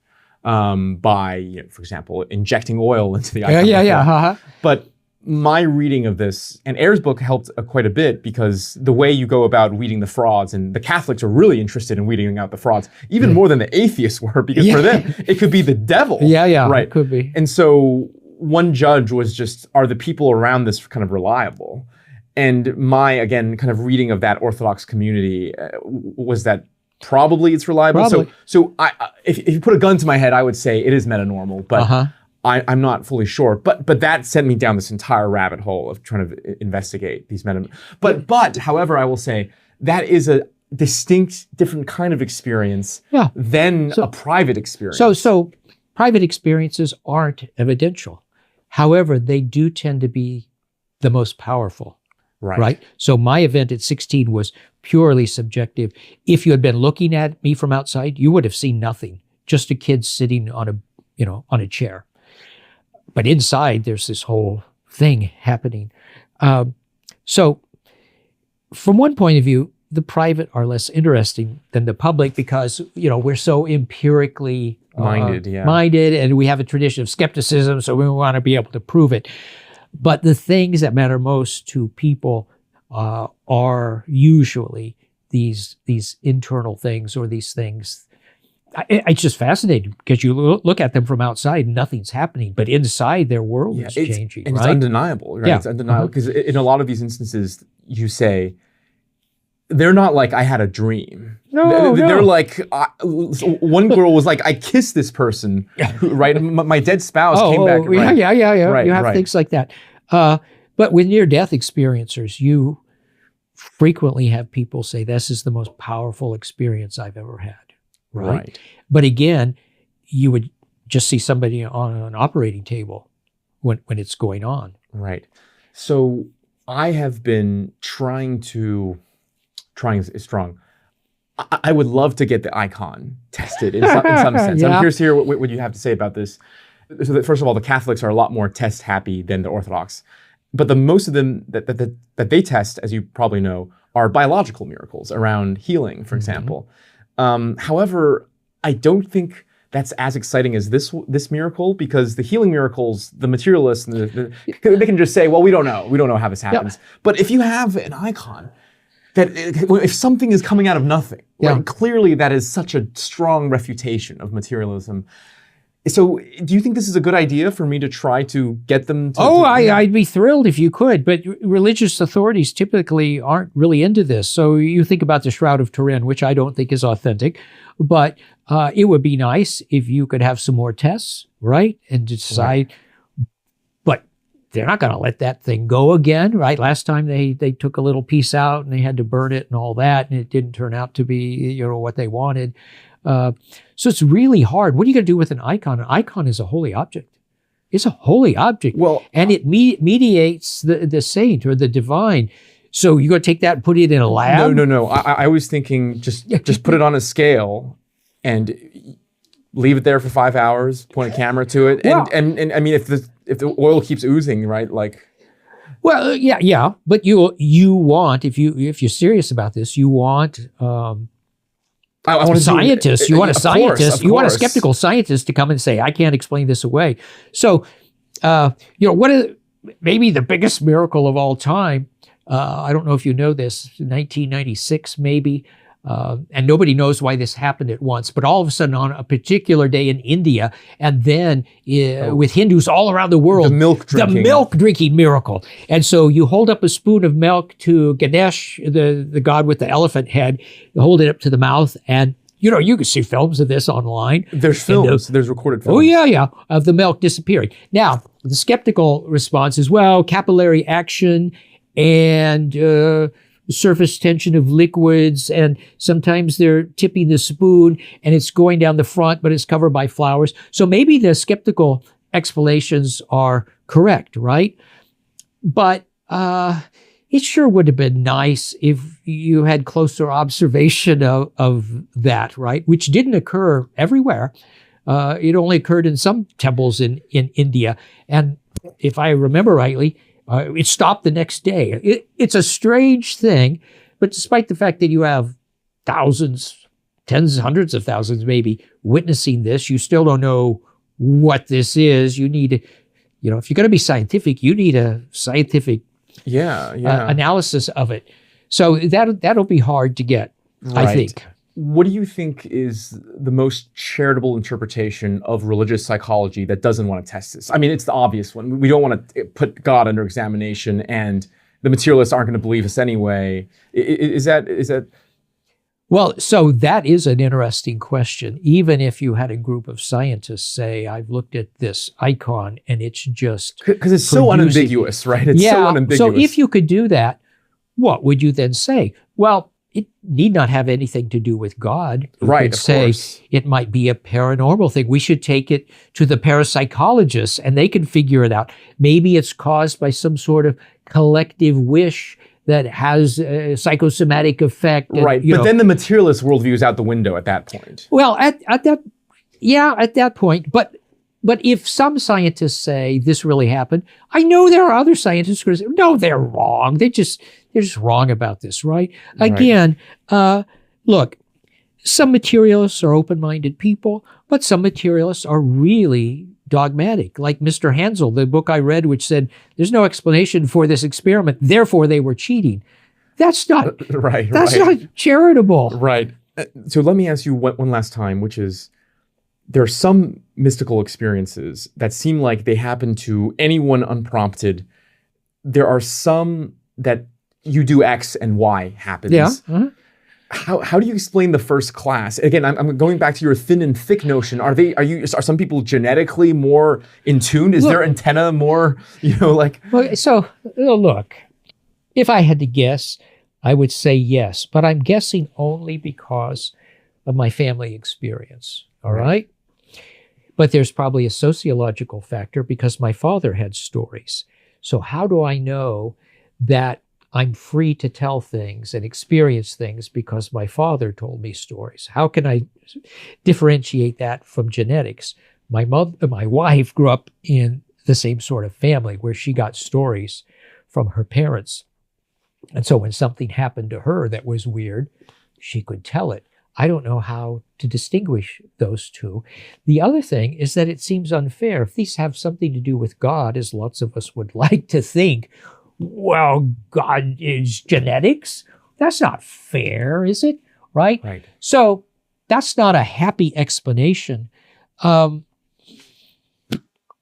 by, for example, injecting oil into the icon. But my reading of this, and Ayer's book helped quite a bit, because the way you go about weeding the frauds, and the Catholics are really interested in weeding out the frauds, even more than the atheists were, because for them, it could be the devil. Right. It could be. And so one judge was just, are the people around this kind of reliable? And my, again, kind of reading of that Orthodox community was that probably it's reliable. Probably. So if you put a gun to my head, I would say it is metanormal, but I'm not fully sure. But that sent me down this entire rabbit hole of trying to investigate these metanormal. But however, I will say that is a distinct, different kind of experience than a private experience. So private experiences aren't evidential. However, they do tend to be the most powerful. Right. So my event at 16 was purely subjective. If you had been looking at me from outside, you would have seen nothing. Just a kid sitting on a chair. But inside, there's this whole thing happening. So from one point of view, the private are less interesting than the public, because, we're so empirically minded, and we have a tradition of skepticism, so we want to be able to prove it. But the things that matter most to people are usually these internal things, or these things. It's just fascinating, because you look at them from outside, nothing's happening, but inside their world is changing. And it's undeniable, right? It's undeniable, because in a lot of these instances, you say, they're not like, I had a dream. They're like, one girl was like, I kissed this person, right? My dead spouse came back. Right? You have things like that. But with near-death experiencers, you frequently have people say, this is the most powerful experience I've ever had. Right. But again, you would just see somebody on an operating table when it's going on. Right. So I have been trying is strong. I would love to get the icon tested in some sense. I'm curious to hear what you have to say about this. So that, first of all, the Catholics are a lot more test happy than the Orthodox. But the most of them that they test, as you probably know, are biological miracles around healing, for example. However, I don't think that's as exciting as this miracle, because the healing miracles, the materialists, they can just say, well, we don't know how this happens. But if you have an icon, that if something is coming out of nothing, right, clearly that is such a strong refutation of materialism. So do you think this is a good idea for me to try to get them to... I'd be thrilled if you could, but religious authorities typically aren't really into this. So you think about the Shroud of Turin, which I don't think is authentic, but it would be nice if you could have some more tests, right? And decide, but they're not going to let that thing go again, right? Last time they took a little piece out and they had to burn it and all that, and it didn't turn out to be, what they wanted. So it's really hard. What are you going to do with an icon? An icon is a holy object. It's a holy object. Well, and it mediates the saint or the divine. So you're going to take that and put it in a lab? No. I was thinking just put it on a scale and leave it there for 5 hours, point a camera to it. And I mean, if the oil keeps oozing, right? Like... Well, yeah. But you want, if you're serious about this, you want... I want scientists. You want a scientist. You want a course. skeptical scientist to come and say, "I can't explain this away." So, what is maybe the biggest miracle of all time? I don't know if you know this. 1996, maybe, and nobody knows why this happened at once. But all of a sudden, on a particular day in India, and then with Hindus all around the world, the milk drinking miracle. And so you hold up a spoon of milk to Ganesh, the god with the elephant head. You hold it up to the mouth, and you can see films of this online. There's films. There's recorded films. Oh yeah, of the milk disappearing. Now the skeptical response is, well, capillary action and surface tension of liquids, and sometimes they're tipping the spoon and it's going down the front, but it's covered by flowers. So maybe the skeptical explanations are correct, right? But it sure would have been nice if you had closer observation of that, right? Which didn't occur everywhere. It only occurred in some temples in India. And if I remember rightly, it stopped the next day. It's a strange thing, but despite the fact that you have thousands, tens, hundreds of thousands maybe witnessing this, you still don't know what this is. You need, if you're going to be scientific, you need a scientific analysis of it. So that'll be hard to get, I think. What do you think is the most charitable interpretation of religious psychology that doesn't want to test this? I mean, it's the obvious one. We don't want to put God under examination, and the materialists aren't going to believe us anyway. Is that? Well, so that is an interesting question. Even if you had a group of scientists say, I've looked at this icon and it's just... Because it's so unambiguous, right? It's so unambiguous. So if you could do that, what would you then say? Well, it need not have anything to do with God. You right, could say course. It might be a paranormal thing. We should take it to the parapsychologists and they can figure it out. Maybe it's caused by some sort of collective wish that has a psychosomatic effect. Right, but then the materialist worldview is out the window at that point. Well, at that point, but if some scientists say this really happened, I know there are other scientists who say, no, they're wrong. They're just wrong about this, right? Again, look, some materialists are open-minded people, but some materialists are really dogmatic, like Mr. Hansel, the book I read, which said there's no explanation for this experiment, therefore they were cheating. That's not not charitable. Right. So let me ask you one last time, which is, there are some mystical experiences that seem like they happen to anyone unprompted. There are some that you do X and Y happens. Yeah. Uh-huh. How do you explain the first class? Again, I'm going back to your thin and thick notion. Are some people genetically more in tune? Is their antenna more, like? Well, so look, if I had to guess, I would say yes, but I'm guessing only because of my family experience. All right. But there's probably a sociological factor because my father had stories. So how do I know that I'm free to tell things and experience things because my father told me stories? How can I differentiate that from genetics? My wife grew up in the same sort of family where she got stories from her parents. And so when something happened to her that was weird, she could tell it. I don't know how to distinguish those two. The other thing is that it seems unfair. If these have something to do with God, as lots of us would like to think, well, God is genetics. That's not fair, is it? Right? Right. So that's not a happy explanation.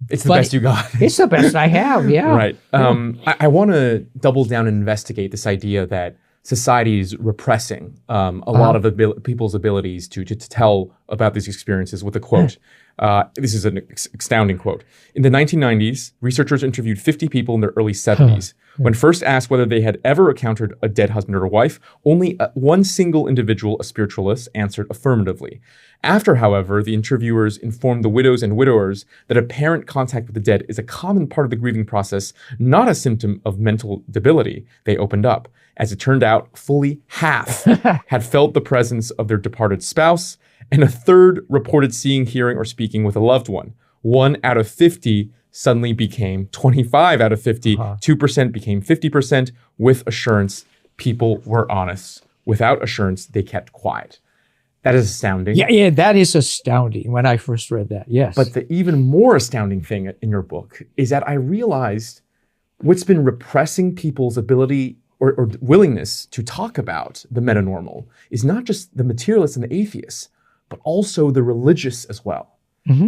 It's the But best you got. It's the best I have, yeah. Right. I want to double down and investigate this idea that society is repressing a lot of people's abilities to tell about these experiences with a quote. This is an astounding quote. In the 1990s, researchers interviewed 50 people in their early 70s. When first asked whether they had ever encountered a dead husband or wife, only one single individual, a spiritualist, answered affirmatively. After, however, the interviewers informed the widows and widowers that apparent contact with the dead is a common part of the grieving process, not a symptom of mental debility, they opened up. As it turned out, fully half had felt the presence of their departed spouse, and a third reported seeing, hearing, or speaking with a loved one. 1 out of 50 suddenly became 25 out of 50. 2% became 50%. With assurance, people were honest. Without assurance, they kept quiet. That is astounding. Yeah, that is astounding when I first read that, yes. But the even more astounding thing in your book is that I realized what's been repressing people's ability or willingness to talk about the metanormal is not just the materialists and the atheists, but also the religious as well.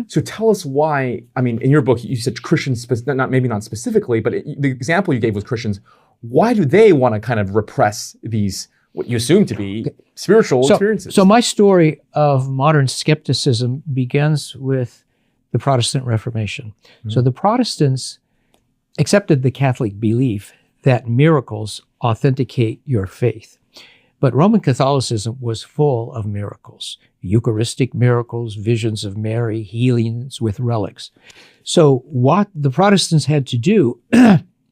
So tell us why, I mean, in your book, you said Christians, maybe not specifically, but the example you gave was Christians. Why do they want to kind of repress these, what you assume to be spiritual experiences? So my story of modern skepticism begins with the Protestant Reformation. So the Protestants accepted the Catholic belief that miracles authenticate your faith. But Roman Catholicism was full of miracles, Eucharistic miracles, visions of Mary, healings with relics. So what the Protestants had to do,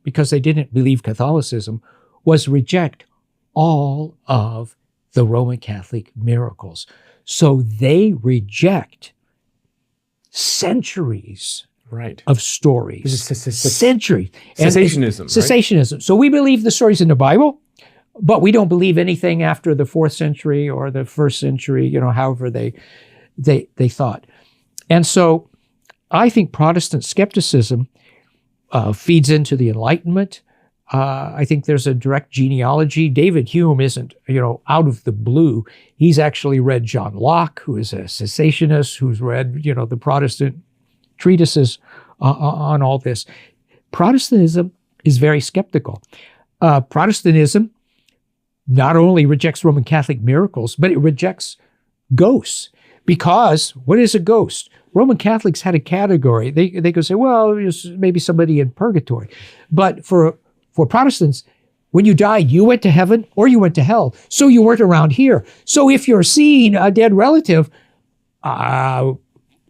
because they didn't believe Catholicism, was reject all of the Roman Catholic miracles. So they reject centuries of stories. This is centuries. Cessationism. Cessationism. So we believe the stories in the Bible, but we don't believe anything after the 4th century or the 1st century, however they thought. And so I think Protestant skepticism feeds into the Enlightenment. I think there's a direct genealogy. David Hume isn't, out of the blue. He's actually read John Locke, who is a cessationist, who's read, the Protestant treatises on all this. Protestantism is very skeptical. Protestantism not only rejects Roman Catholic miracles, but it rejects ghosts. Because what is a ghost? Roman Catholics had a category. They could say, well, it's maybe somebody in purgatory. But for Protestants, when you died, you went to heaven or you went to hell. So you weren't around here. So if you're seeing a dead relative,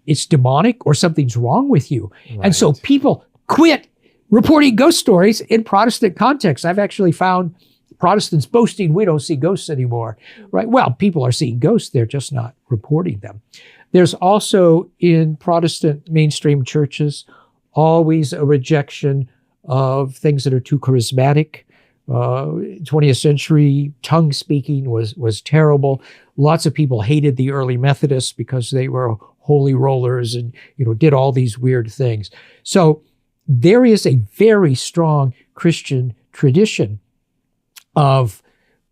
it's demonic or something's wrong with you. And so people quit reporting ghost stories in Protestant contexts. I've actually found Protestants boasting, we don't see ghosts anymore, right? Well, people are seeing ghosts, they're just not reporting them. There's also in Protestant mainstream churches always a rejection of things that are too charismatic. 20th century tongue speaking was terrible. Lots of people hated the early Methodists because they were holy rollers and did all these weird things. So there is a very strong Christian tradition of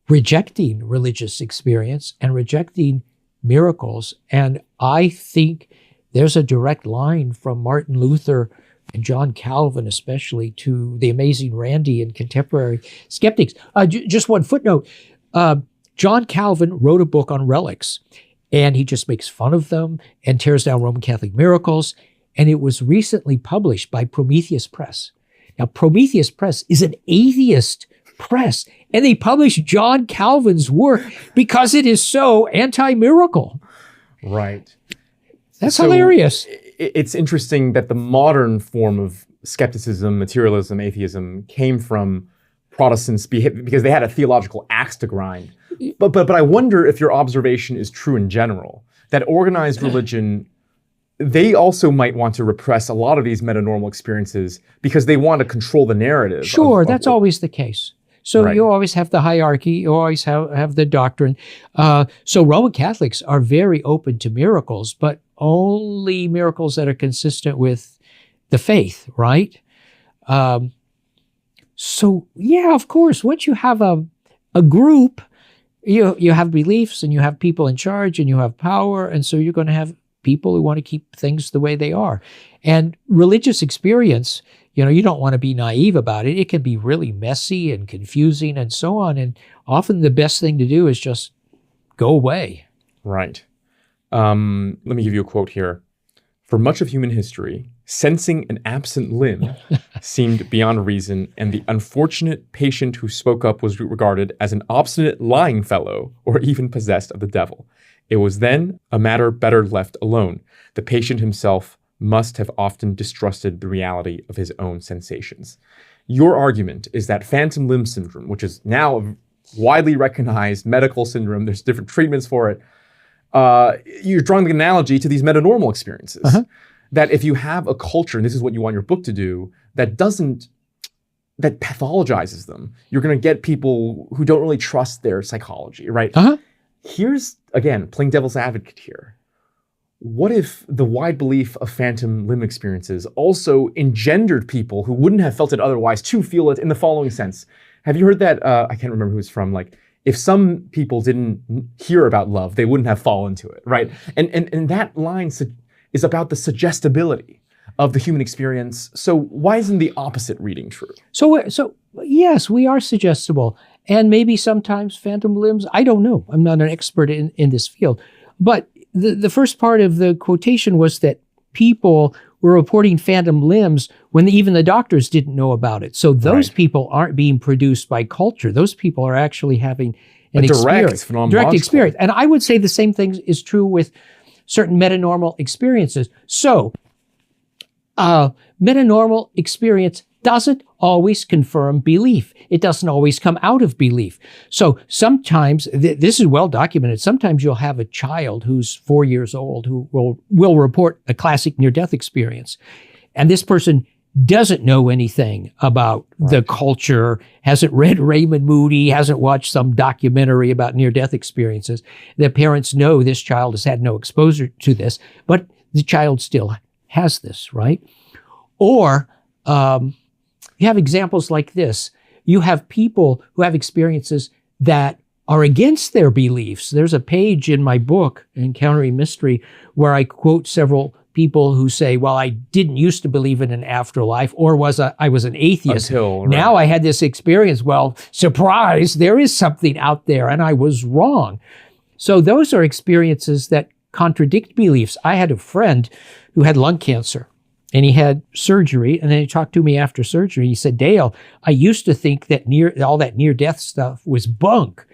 rejecting religious experience and rejecting miracles. And I think there's a direct line from Martin Luther and John Calvin especially to the amazing Randy and contemporary skeptics. Just one footnote. John Calvin wrote a book on relics, and he just makes fun of them and tears down Roman Catholic miracles. And it was recently published by Prometheus Press. Now, Prometheus Press is an atheist press, and they published John Calvin's work because it is so anti-miracle. Right. That's hilarious. It's interesting that the modern form of skepticism, materialism, atheism came from Protestants because they had a theological axe to grind. But I wonder if your observation is true in general, that organized religion, they also might want to repress a lot of these metanormal experiences because they want to control the narrative. Sure, that's always the case. So you always have the hierarchy, you always have the doctrine. So Roman Catholics are very open to miracles, but only miracles that are consistent with the faith, right? So yeah, of course, once you have a group, you have beliefs and you have people in charge and you have power, and so you're going to have people who want to keep things the way they are. And religious experience, you don't want to be naive about it. It can be really messy and confusing and so on. And often the best thing to do is just go away. Right. Let me give you a quote here. For much of human history, sensing an absent limb seemed beyond reason, and the unfortunate patient who spoke up was regarded as an obstinate lying fellow or even possessed of the devil. It was then a matter better left alone. The patient himself must have often distrusted the reality of his own sensations. Your argument is that phantom limb syndrome, which is now a widely recognized medical syndrome, there's different treatments for it, you're drawing the analogy to these metanormal experiences. That if you have a culture, and this is what you want your book to do, that pathologizes them, you're going to get people who don't really trust their psychology, right? Here's, again, playing devil's advocate here. What if the wide belief of phantom limb experiences also engendered people who wouldn't have felt it otherwise to feel it in the following sense? Have you heard that? I can't remember who it's from. Like, if some people didn't hear about love, they wouldn't have fallen to it, right? And that line is about the suggestibility of the human experience. So why isn't the opposite reading true? So yes, we are suggestible. And maybe sometimes phantom limbs, I don't know. I'm not an expert in this field. But the first part of the quotation was that people were reporting phantom limbs when even the doctors didn't know about it. So those people aren't being produced by culture. Those people are actually having an direct experience. And I would say the same thing is true with certain metanormal experiences. So metanormal experience doesn't always confirm belief. It doesn't always come out of belief. So sometimes, this is well documented, sometimes you'll have a child who's 4 years old who will report a classic near-death experience. And this person doesn't know anything about the culture, hasn't read Raymond Moody, hasn't watched some documentary about near-death experiences. The parents know this child has had no exposure to this, but the child still has this, right? Or you have examples like this. You have people who have experiences that are against their beliefs. There's a page in my book, Encountering Mystery, where I quote several people who say, well, I didn't used to believe in an afterlife, or I was an atheist. Now I had this experience. Well, surprise, there is something out there, and I was wrong. So those are experiences that contradict beliefs. I had a friend who had lung cancer. And he had surgery, and then he talked to me after surgery. He said, Dale, I used to think that all that near-death stuff was bunk.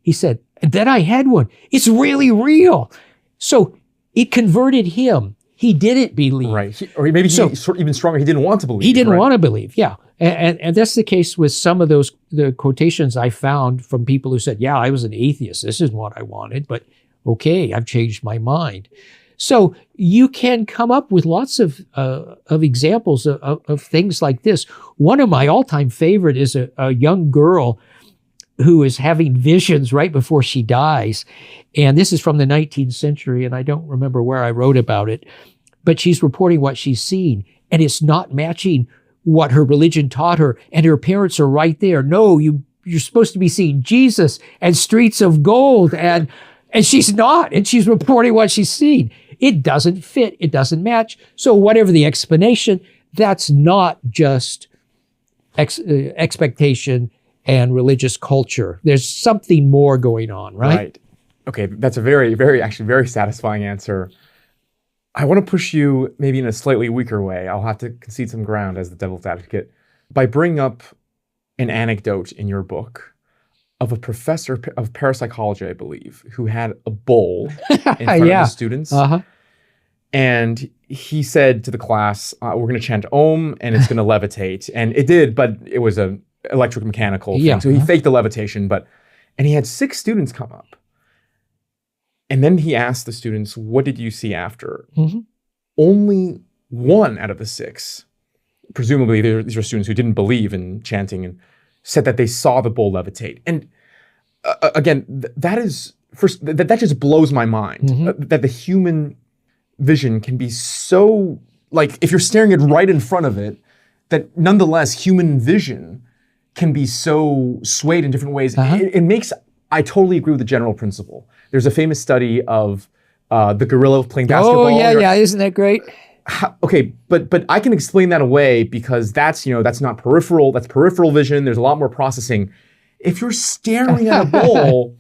He said, and then I had one. It's really real. So it converted him. He didn't believe. Right. Or maybe even stronger, he didn't want to believe. He didn't want to believe, yeah. And that's the case with some of the quotations I found from people who said, yeah, I was an atheist. This isn't what I wanted, but okay, I've changed my mind. So you can come up with lots of examples of things like this. One of my all-time favorite is a young girl who is having visions right before she dies. And this is from the 19th century, and I don't remember where I wrote about it. But she's reporting what she's seen, and it's not matching what her religion taught her. And her parents are right there. No, you're supposed to be seeing Jesus and streets of gold, and she's not. And she's reporting what she's seen. It doesn't fit. It doesn't match. So whatever the explanation, that's not just expectation and religious culture. There's something more going on, right? Right. Okay, that's a very satisfying answer. I want to push you maybe in a slightly weaker way. I'll have to concede some ground as the devil's advocate by bringing up an anecdote in your book of a professor of parapsychology, I believe, who had a bull in front of the students. And he said to the class, we're going to chant Om and it's going to levitate. And it did, but it was an electromechanical thing. So he faked the levitation, and he had 6 students come up. And then he asked the students, what did you see after? Only 1 out of the 6, presumably these are students who didn't believe in chanting, and said that they saw the bull levitate. And again, that just blows my mind, that the human vision can be so, like, if you're staring it right in front of it, that nonetheless human vision can be so swayed in different ways. It makes, I totally agree with the general principle. There's a famous study of the gorilla playing basketball. Oh yeah, isn't that great? Okay, but I can explain that away because that's not peripheral. That's peripheral vision. There's a lot more processing. If you're staring at a bowl,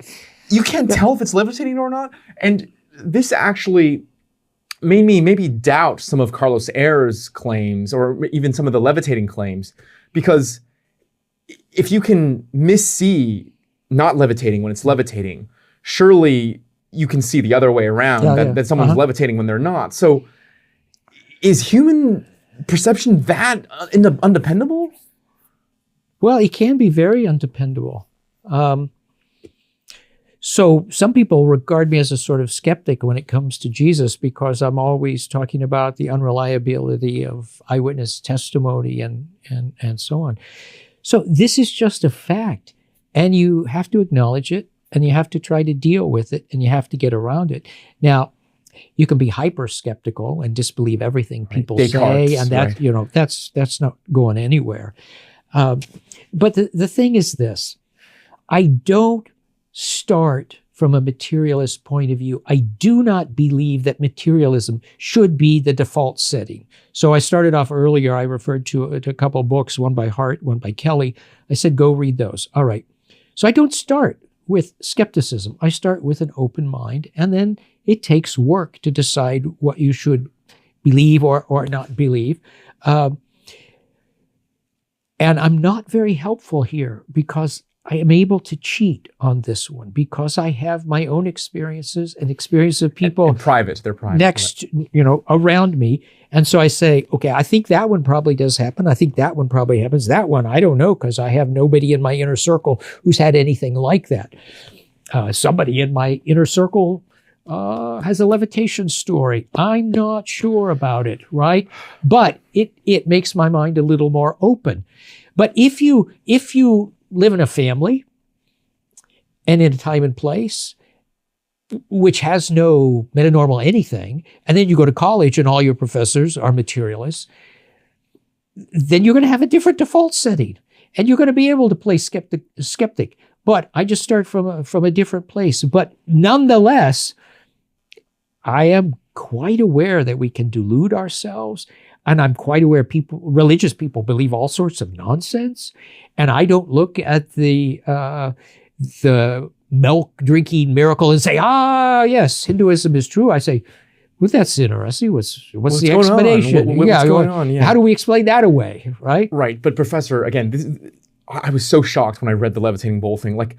you can't tell if it's levitating or not. And this actually made me maybe doubt some of Carlos Ayer's claims, or even some of the levitating claims, because if you can missee not levitating when it's levitating, surely you can see the other way around, that someone's levitating when they're not. So is human perception that undependable? Well, it can be very undependable. So some people regard me as a sort of skeptic when it comes to Jesus, because I'm always talking about the unreliability of eyewitness testimony and so on. So this is just a fact, and you have to acknowledge it, and you have to try to deal with it, and you have to get around it. Now, you can be hyper skeptical and disbelieve everything people say, and that that's not going anywhere. But the thing is this: I don't start from a materialist point of view. I do not believe that materialism should be the default setting. So I started off earlier, I referred to a couple of books, one by Hart, one by Kelly. I said, go read those. All right. So I don't start with skepticism. I start with an open mind, and then it takes work to decide what you should believe or not believe. And I'm not very helpful here because I am able to cheat on this one, because I have my own experiences and experience of people they're private next, around me. And so I say, okay, I think that one probably does happen. I think that one probably happens. That one, I don't know, because I have nobody in my inner circle who's had anything like that. Somebody in my inner circle has a levitation story. I'm not sure about it, right? But it makes my mind a little more open. But if you live in a family and in a time and place which has no metanormal anything, and then you go to college and all your professors are materialists, then you're going to have a different default setting, and you're going to be able to play skeptic. But I just start from a different place. But nonetheless, I am quite aware that we can delude ourselves. And I'm quite aware religious people believe all sorts of nonsense. And I don't look at the milk drinking miracle and say, yes, Hinduism is true. I say, well, that's interesting. What's the explanation? What's going on? Yeah. How do we explain that away? Right? Right. But Professor, again, I was so shocked when I read the levitating bowl thing. Like,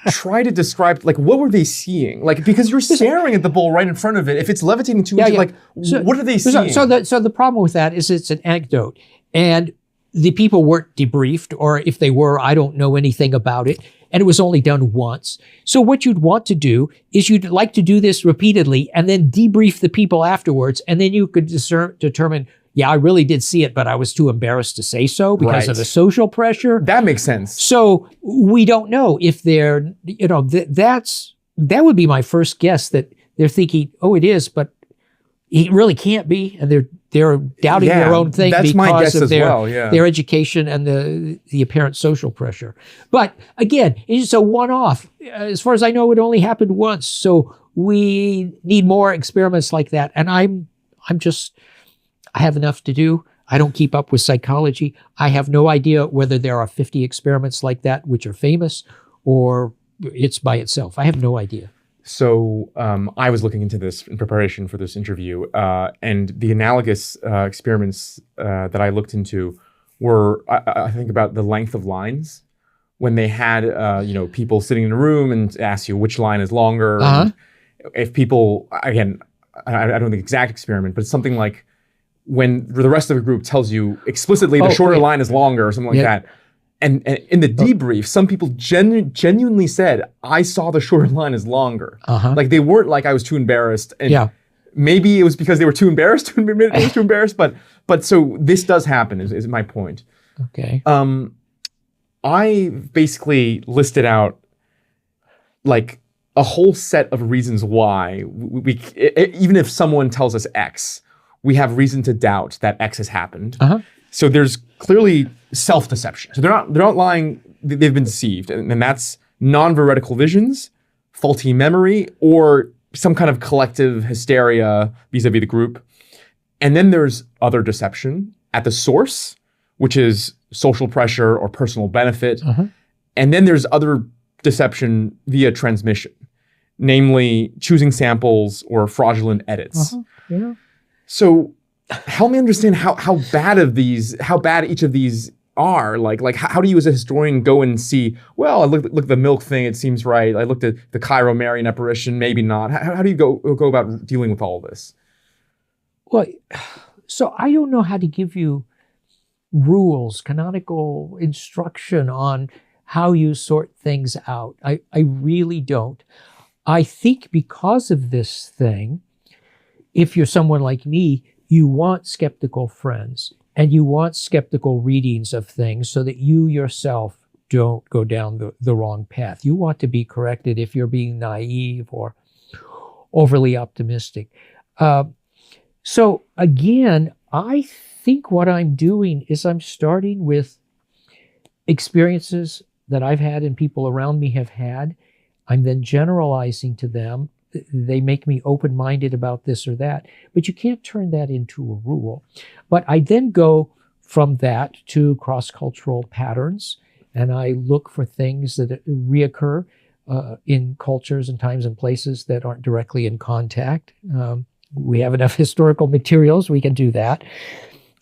try to describe, like, what were they seeing? Like, because you're staring at the bowl right in front of it. If it's levitating too much, like, what are they seeing? So the problem with that is it's an anecdote, and the people weren't debriefed, or if they were, I don't know anything about it, and it was only done once. So what you'd want to do is you'd like to do this repeatedly, and then debrief the people afterwards, and then you could determine, yeah, I really did see it, but I was too embarrassed to say so because of the social pressure. That makes sense. So we don't know if they're, that would be my first guess, that they're thinking, oh, it is, but it really can't be. And they're doubting their own thing because of their education and the apparent social pressure. But again, it's a one-off. As far as I know, it only happened once. So we need more experiments like that. And I have enough to do. I don't keep up with psychology. I have no idea whether there are 50 experiments like that which are famous, or it's by itself. I have no idea. So I was looking into this in preparation for this interview, and the analogous experiments that I looked into were, I think, about the length of lines. When they had people sitting in a room and ask you which line is longer. And if people, again, I don't know the exact experiment, but it's something like, when the rest of the group tells you explicitly the shorter line is longer or something like that. And in the debrief, some people genuinely said, I saw the shorter line is longer. Like, they weren't like, I was too embarrassed. And maybe it was because they were too embarrassed to admit they were too embarrassed. But so this does happen, is my point. Okay. I basically listed out like a whole set of reasons why we even if someone tells us X, we have reason to doubt that X has happened. So there's clearly self-deception. So they're not lying, they've been deceived. And that's non-veridical visions, faulty memory, or some kind of collective hysteria vis-a-vis the group. And then there's other deception at the source, which is social pressure or personal benefit. And then there's other deception via transmission, namely choosing samples or fraudulent edits. So help me understand how bad each of these are. Like how do you as a historian go and see, well, I look at the milk thing, it seems right. I looked at the Cairo Marian apparition, maybe not. How do you go about dealing with all this? Well, so I don't know how to give you rules, canonical instruction on how you sort things out. I really don't. I think because of this thing, if you're someone like me, you want skeptical friends and you want skeptical readings of things so that you yourself don't go down the wrong path. You want to be corrected if you're being naive or overly optimistic. So again, I think what I'm doing is I'm starting with experiences that I've had and people around me have had. I'm then generalizing to them. They make me open-minded about this or that, but you can't turn that into a rule. But I then go from that to cross-cultural patterns, and I look for things that reoccur in cultures and times and places that aren't directly in contact. We have enough historical materials, we can do that.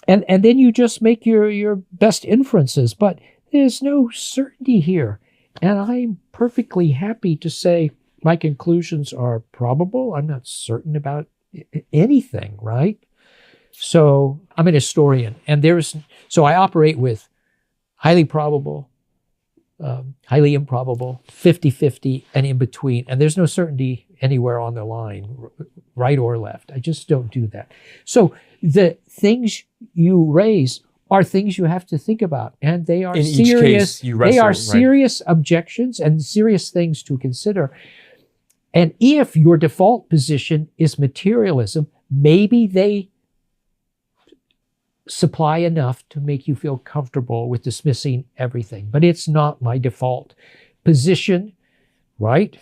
And then you just make your best inferences, but there's no certainty here. And I'm perfectly happy to say my conclusions are probable. I'm not certain about anything, right? So I'm an historian, and so I operate with highly probable, highly improbable, 50-50, and in between. And there's no certainty anywhere on the line, right or left. I just don't do that. So the things you raise are things you have to think about, and they are serious. Each case you wrestle, they are serious objections and serious things to consider. And if your default position is materialism, maybe they supply enough to make you feel comfortable with dismissing everything. But it's not my default position, right?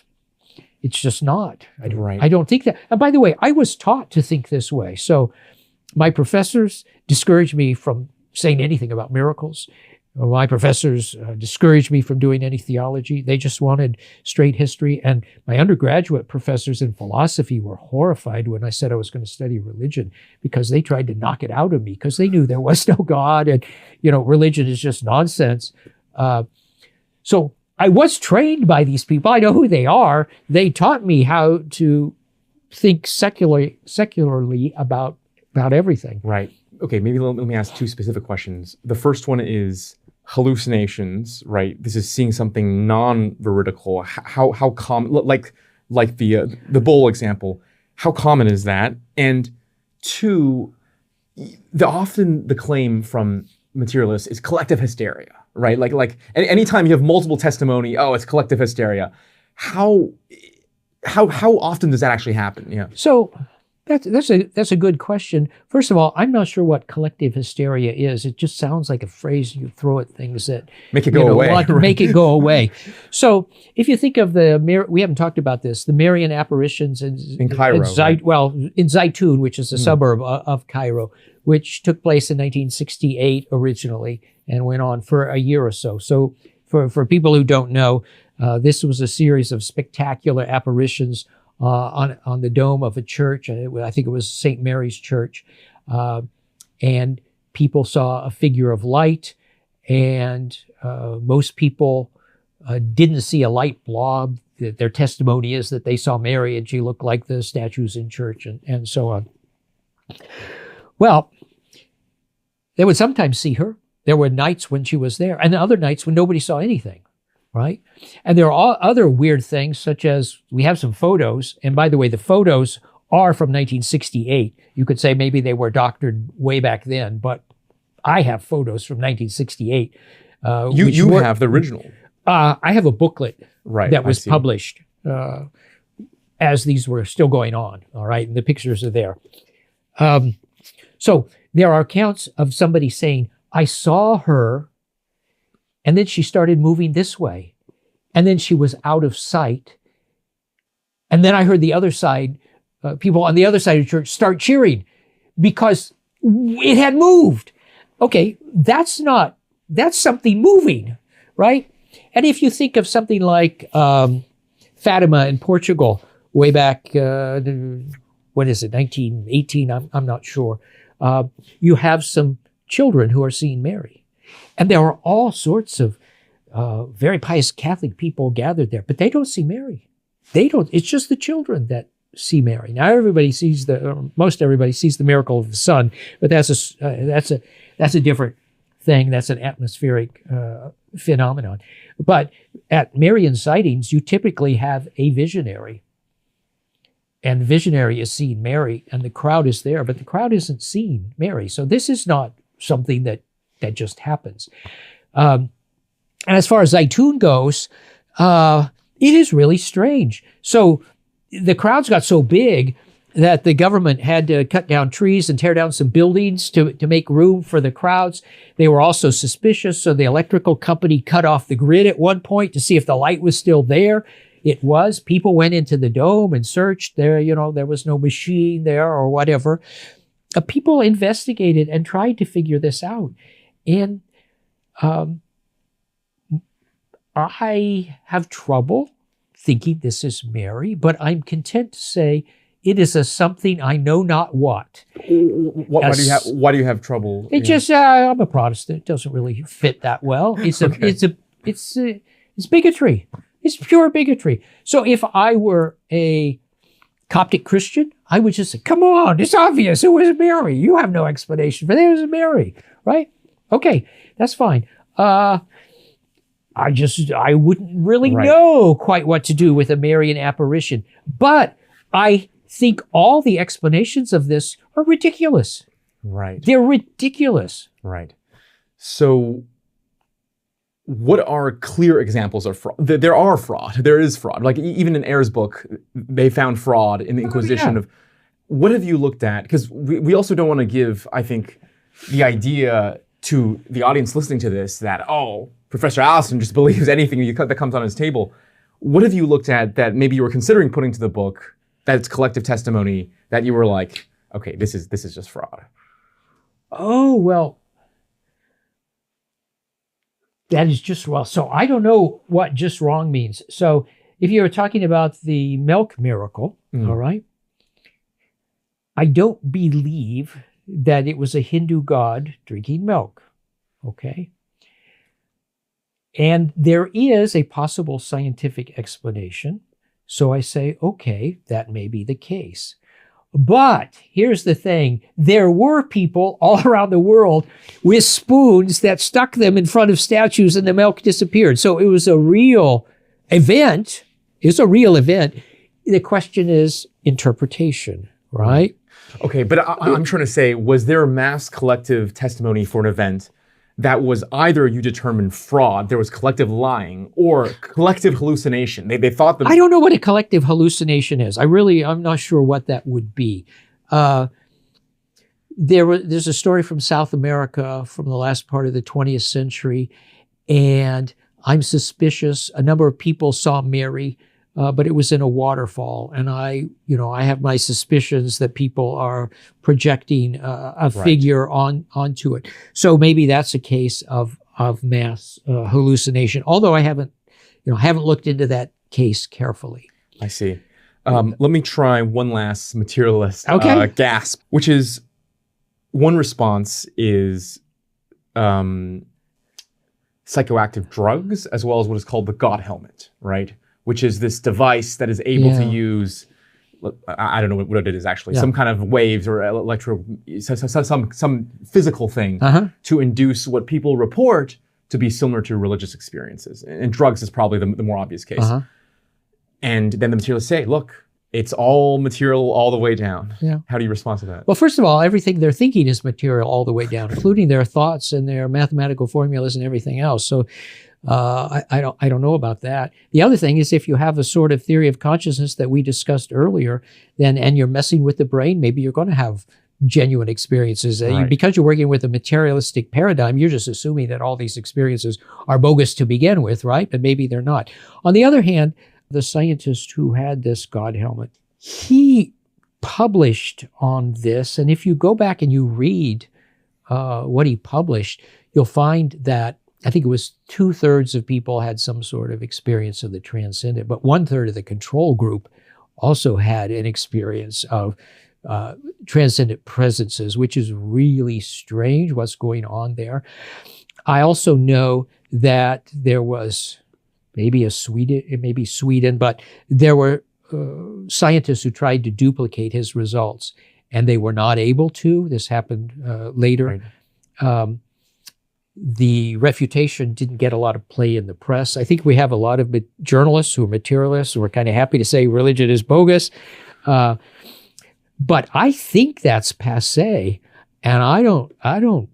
It's just not. I don't think that. And by the way, I was taught to think this way. So my professors discouraged me from saying anything about miracles. My professors discouraged me from doing any theology. They just wanted straight history. And my undergraduate professors in philosophy were horrified when I said I was going to study religion, because they tried to knock it out of me because they knew there was no God and, religion is just nonsense. So I was trained by these people. I know who they are. They taught me how to think secularly about everything. Right. Okay, maybe let me ask two specific questions. The first one is hallucinations, right? This is seeing something non-veridical. How common, like the bowl example, how common is that? And two, often the claim from materialists is collective hysteria, right? Like anytime you have multiple testimony, oh, it's collective hysteria. How often does that actually happen? Yeah. So that's a good question. First of all, I'm not sure what collective hysteria is. It just sounds like a phrase you throw at things that make it go away. Right? Make it go away. So if you think of we haven't talked about this, the Marian apparitions in Cairo, in Zaytun, which is a suburb of Cairo, which took place in 1968 originally and went on for a year or so. So for people who don't know, this was a series of spectacular apparitions on the dome of a church. I think it was St. Mary's Church. And people saw a figure of light, and most people didn't see a light blob. Their testimony is that they saw Mary and she looked like the statues in church and so on. Well, they would sometimes see her. There were nights when she was there, and other nights when nobody saw anything. Right? And there are other weird things, such as we have some photos. And by the way, the photos are from 1968. You could say maybe they were doctored way back then, but I have photos from 1968. You have the original. I have a booklet that was published as these were still going on. All right. And the pictures are there. So there are accounts of somebody saying, I saw her, and then she started moving this way. And then she was out of sight. And then I heard the other side, people on the other side of the church start cheering because it had moved. Okay, that's something moving, right? And if you think of something like Fatima in Portugal, way back, what is it, 1918, I'm not sure. You have some children who are seeing Mary. And there are all sorts of very pious Catholic people gathered there, but they don't see Mary. They don't. It's just the children that see Mary. Now most everybody sees the miracle of the sun, but that's a different thing. That's an atmospheric phenomenon. But at Marian sightings, you typically have a visionary. And the visionary is seeing Mary, and the crowd is there, but the crowd isn't seeing Mary. So this is not something that just happens. And as far as Zaytun goes, it is really strange. So the crowds got so big that the government had to cut down trees and tear down some buildings to make room for the crowds. They were also suspicious, so the electrical company cut off the grid at one point to see if the light was still there. It was. People went into the dome and searched. There was no machine there or whatever. People investigated and tried to figure this out. And I have trouble thinking this is Mary, but I'm content to say it is a something I know not what. Why do you have trouble? It just I'm a Protestant. It doesn't really fit that well. It's bigotry. It's pure bigotry. So if I were a Coptic Christian, I would just say, "Come on, it's obvious. It was Mary. You have no explanation for that. It was Mary, right? Okay, that's fine." I wouldn't really know quite what to do with a Marian apparition, but I think all the explanations of this are ridiculous. Right. They're ridiculous. Right. So what are clear examples of fraud? There are fraud. There is fraud. Like even in Ayer's book, they found fraud in the Inquisition. Of what have you looked at? Because we also don't want to give, I think, the idea to the audience listening to this that, Professor Allison just believes anything that comes on his table. What have you looked at that maybe you were considering putting to the book that's collective testimony that you were like, okay, this is just fraud? Oh, well, that is just wrong. So I don't know what just wrong means. So if you were talking about the milk miracle, all right, I don't believe that it was a Hindu god drinking milk, okay? And there is a possible scientific explanation. So I say, okay, that may be the case. But here's the thing. There were people all around the world with spoons that stuck them in front of statues and the milk disappeared. So it was a real event. It's a real event. The question is interpretation, right? Okay, but I'm trying to say, was there mass collective testimony for an event that was either you determined fraud, there was collective lying, or collective hallucination? They thought that... I don't know what a collective hallucination is. I'm not sure what that would be. There's a story from South America from the last part of the 20th century, and I'm suspicious. A number of people saw Mary, but it was in a waterfall, and I have my suspicions that people are projecting a figure onto it. So maybe that's a case of mass hallucination. Although I haven't looked into that case carefully. I see. Let me try one last materialist gasp, which is one response is psychoactive drugs, as well as what is called the God helmet, right? Which is this device that is able to use, I don't know what it is actually, some kind of waves or some physical thing to induce what people report to be similar to religious experiences. And drugs is probably the more obvious case. And then the materialists say, look, it's all material all the way down. Yeah. How do you respond to that? Well, first of all, everything they're thinking is material all the way down, including their thoughts and their mathematical formulas and everything else. So I don't know about that. The other thing is if you have a sort of theory of consciousness that we discussed earlier, and you're messing with the brain, maybe you're going to have genuine experiences. Because you're working with a materialistic paradigm, you're just assuming that all these experiences are bogus to begin with, right? But maybe they're not. On the other hand, the scientist who had this God helmet, he published on this. And if you go back and you read what he published, you'll find that I think it was 2/3 of people had some sort of experience of the transcendent, but 1/3 of the control group also had an experience of transcendent presences, which is really strange what's going on there. I also know that there was maybe Sweden, but there were scientists who tried to duplicate his results, and they were not able to. This happened later. Right. The refutation didn't get a lot of play in the press. I think we have a lot of journalists who are materialists who are kind of happy to say religion is bogus. But I think that's passé, and I don't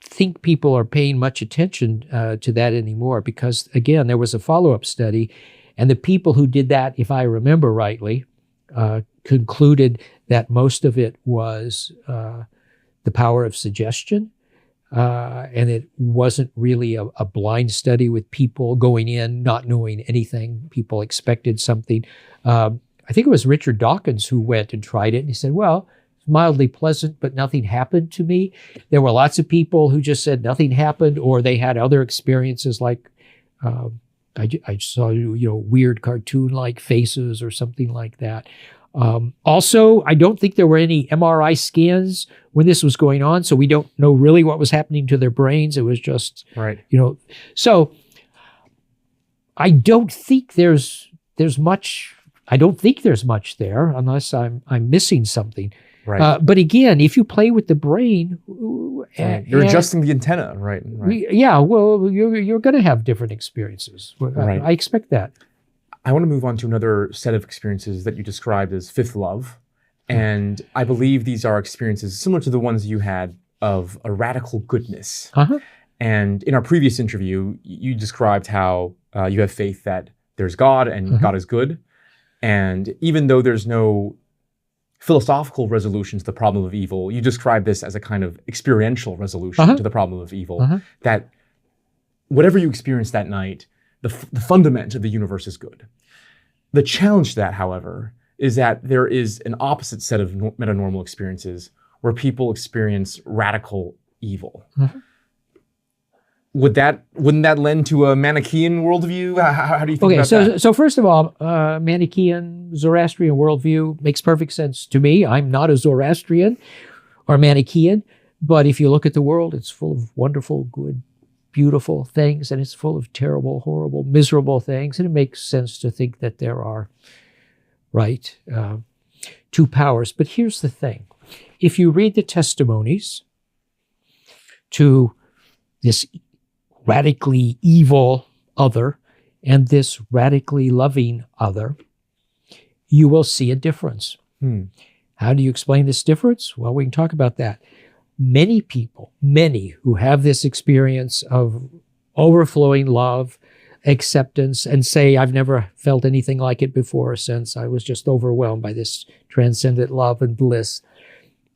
think people are paying much attention to that anymore, because again, there was a follow-up study, and the people who did that, if I remember rightly, concluded that most of it was the power of suggestion, and it wasn't really a blind study with people going in not knowing anything. People expected something. I think it was Richard Dawkins who went and tried it, and he said, well, it's mildly pleasant, but nothing happened to me. There were lots of people who just said nothing happened, or they had other experiences like I saw, weird cartoon-like faces or something like that. Also, I don't think there were any MRI scans when this was going on, so we don't know really what was happening to their brains. It was just, right. So I don't think there's much. I don't think there's much there, unless I'm missing something. Right. But again, if you play with the brain, you're adjusting the antenna, right? Yeah. Well, you're going to have different experiences. Right. I expect that. I want to move on to another set of experiences that you described as fifth love, and I believe these are experiences similar to the ones you had of a radical goodness. Uh-huh. And in our previous interview, you described how you have faith that there's God and God is good. And even though there's no philosophical resolution to the problem of evil, you describe this as a kind of experiential resolution to the problem of evil, that whatever you experience that night, the fundament of the universe is good. The challenge to that, however, is that there is an opposite set of metanormal experiences where people experience radical evil. Wouldn't that lend to a Manichaean worldview? How do you think about that? So first of all, Manichaean, Zoroastrian worldview makes perfect sense to me. I'm not a Zoroastrian or Manichaean, but if you look at the world, it's full of wonderful, good, beautiful things, and it's full of terrible, horrible, miserable things, and it makes sense to think that there are, two powers. But here's the thing. If you read the testimonies to this radically evil other and this radically loving other, you will see a difference. How do you explain this difference? Well, we can talk about that. Many people, who have this experience of overflowing love, acceptance, and say, I've never felt anything like it before or since. I was just overwhelmed by this transcendent love and bliss.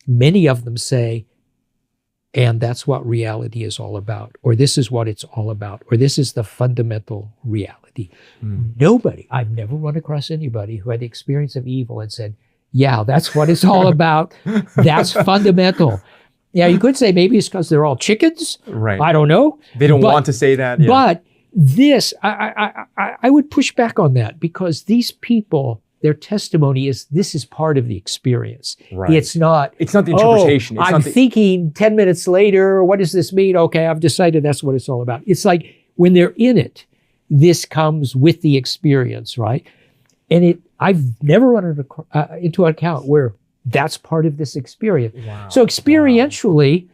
Many of them say, and that's what reality is all about, or this is what it's all about, or this is the fundamental reality. Nobody, I've never run across anybody who had the experience of evil and said, yeah, that's what it's all about. That's fundamental. Yeah, you could say maybe it's because they're all chickens. Right. I don't know. They don't want to say that. Yeah. But this, I would push back on that, because these people, their testimony is this is part of the experience. Right. It's not the interpretation. I'm thinking 10 minutes later, what does this mean? Okay, I've decided that's what it's all about. It's like when they're in it, this comes with the experience, right? And I've never run into an account where that's part of this experience. Wow. So experientially,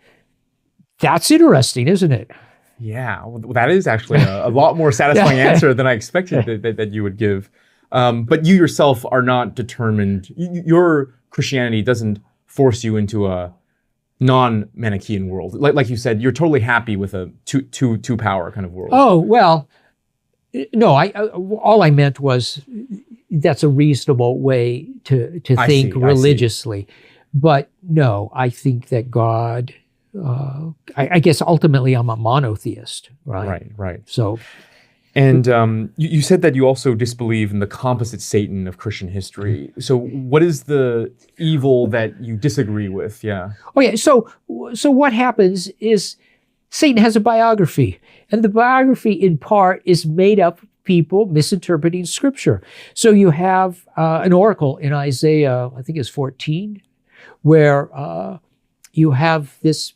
that's interesting, isn't it? Yeah, well, that is actually a lot more satisfying answer than I expected that you would give. But you yourself are not determined. Your Christianity doesn't force you into a non-Manichaean world. Like you said, you're totally happy with a two power kind of world. Oh, well, no, all I meant was that's a reasonable way to think religiously. But no, I think that God, I guess ultimately I'm a monotheist, right? Right. So And you said that you also disbelieve in the composite Satan of Christian history. So what is the evil that you disagree with? Yeah. Oh yeah. So what happens is Satan has a biography, and the biography in part is made up of people misinterpreting scripture. So you have an oracle in Isaiah, I think it's 14, where you have this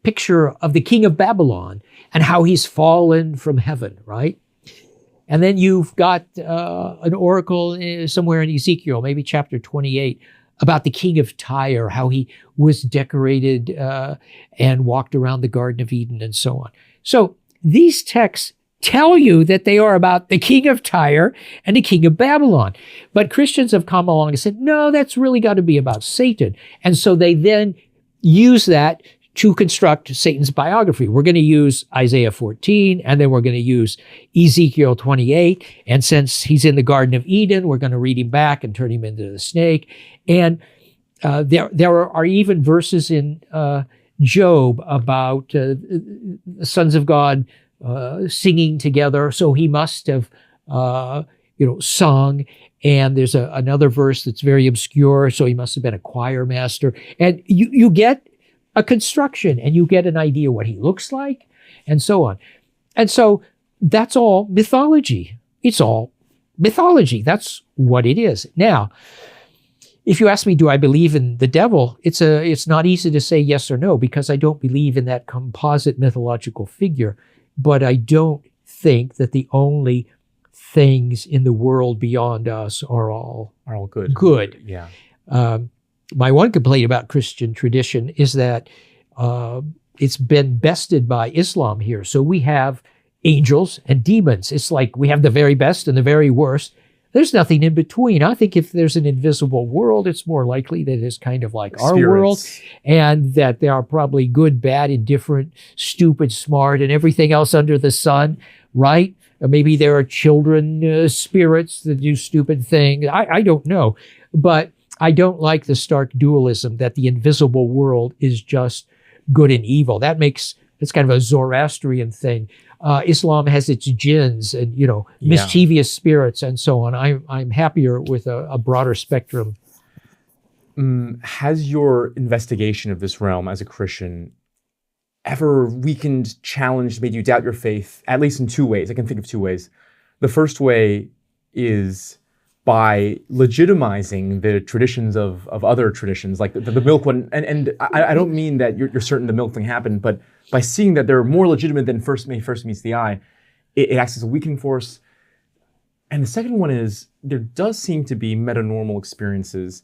picture of the king of Babylon and how he's fallen from heaven, right? And then you've got an oracle somewhere in Ezekiel, maybe chapter 28, about the king of Tyre, how he was decorated and walked around the Garden of Eden and so on. So these texts tell you that they are about the king of Tyre and the king of Babylon. But Christians have come along and said, no, that's really got to be about Satan. And so they then use that to construct Satan's biography. We're going to use Isaiah 14, and then we're going to use Ezekiel 28. And since he's in the Garden of Eden, we're going to read him back and turn him into the snake. And there are even verses in Job about the sons of God singing together. So he must have, sung. And there's another verse that's very obscure. So he must have been a choir master. And you get a construction, and you get an idea what he looks like, and so on. And so that's all mythology. It's all mythology. That's what it is. Now, if you ask me, do I believe in the devil? It's not easy to say yes or no, because I don't believe in that composite mythological figure. But I don't think that the only things in the world beyond us are all good. Good. Yeah. My one complaint about Christian tradition is that it's been bested by Islam here. So we have angels and demons. It's like we have the very best and the very worst. There's nothing in between. I think if there's an invisible world, it's more likely that it's kind of like our world, and that there are probably good, bad, indifferent, stupid, smart, and everything else under the sun, right? Or maybe there are children spirits that do stupid things. I don't know. But I don't like the stark dualism that the invisible world is just good and evil. It's kind of a Zoroastrian thing. Islam has its jinns and, mischievous spirits and so on. I'm happier with a broader spectrum. Has your investigation of this realm as a Christian ever weakened, challenged, made you doubt your faith, at least in two ways? I can think of two ways. The first way is by legitimizing the traditions of other traditions, like the milk one. And I don't mean that you're certain the milk thing happened, but by seeing that they're more legitimate than first meets the eye, it acts as a weakening force. And the second one is, there does seem to be metanormal experiences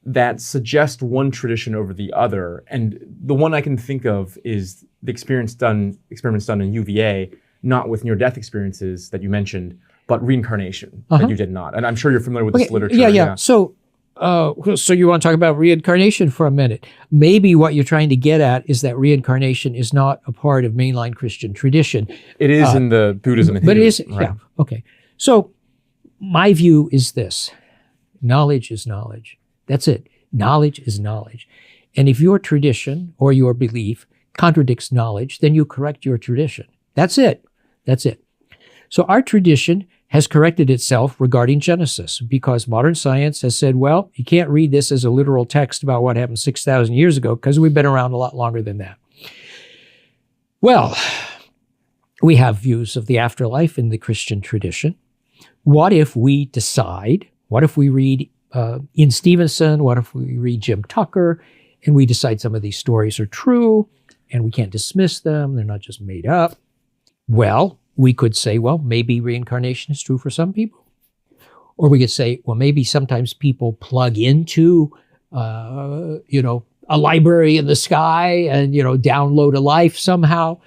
that suggest one tradition over the other. And the one I can think of is the experiments done in UVA, not with near-death experiences that you mentioned, but reincarnation that you did not. And I'm sure you're familiar with this literature. Yeah. So you want to talk about reincarnation for a minute. Maybe what you're trying to get at is that reincarnation is not a part of mainline Christian tradition. It is in the Buddhism and Hinduism. But it is, right? Yeah, okay. So my view is this. Knowledge is knowledge. That's it. Knowledge is knowledge. And if your tradition or your belief contradicts knowledge, then you correct your tradition. That's it. That's it. So our tradition has corrected itself regarding Genesis, because modern science has said, well, you can't read this as a literal text about what happened 6,000 years ago, because we've been around a lot longer than that. Well, we have views of the afterlife in the Christian tradition. What if we decide, what if we read Ian Stevenson, what if we read Jim Tucker, and we decide some of these stories are true, and we can't dismiss them, they're not just made up? Well, we could say, well, maybe reincarnation is true for some people. Or we could say, well, maybe sometimes people plug into, a library in the sky and, download a life somehow.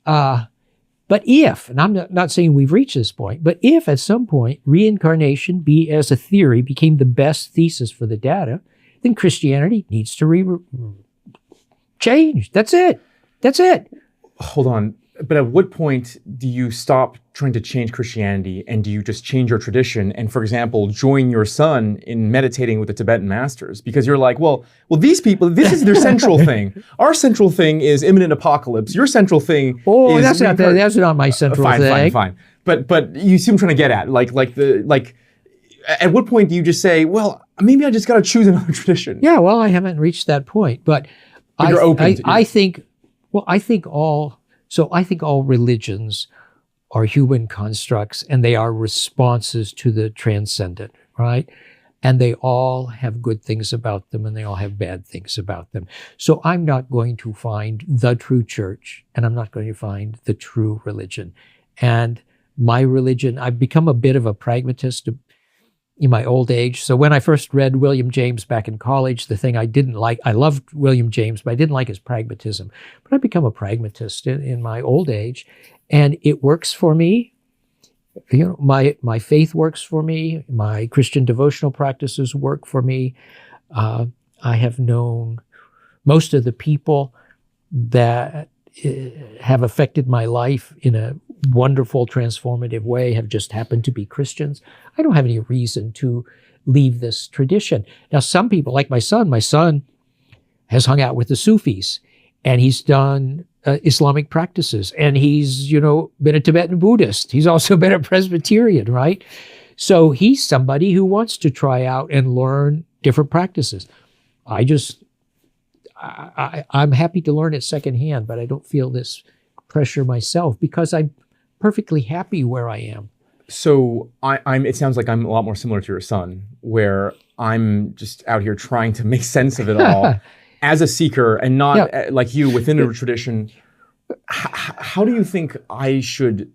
But if, and I'm not saying we've reached this point, but if at some point reincarnation as a theory became the best thesis for the data, then Christianity needs to change. That's it. That's it. Hold on. But at what point do you stop trying to change Christianity and do you just change your tradition and, for example, join your son in meditating with the Tibetan masters? Because you're like, well, these people, this is their central thing. Our central thing is imminent apocalypse. Your central thing is that's not my central thing. Fine. But you see what I'm trying to get at. At what point do you just say, well, maybe I just got to choose another tradition? Yeah, well, I haven't reached that point, but you're open to it. I think all religions are human constructs and they are responses to the transcendent, right? And they all have good things about them and they all have bad things about them. So I'm not going to find the true church and I'm not going to find the true religion. And my religion, I've become a bit of a pragmatist in my old age. So when I first read William James back in college, the thing I didn't like, I loved William James, but I didn't like his pragmatism. But I've become a pragmatist in my old age, and it works for me. You know, my faith works for me. My Christian devotional practices work for me. I have known most of the people that have affected my life in a wonderful, transformative way have just happened to be Christians. I don't have any reason to leave this tradition. Now, some people, like my son has hung out with the Sufis, and he's done Islamic practices, and he's, been a Tibetan Buddhist. He's also been a Presbyterian, right? So he's somebody who wants to try out and learn different practices. I'm happy to learn it secondhand, but I don't feel this pressure myself because I'm perfectly happy where I am. So it sounds like I'm a lot more similar to your son, where I'm just out here trying to make sense of it all as a seeker and not like you within a tradition. How do you think I should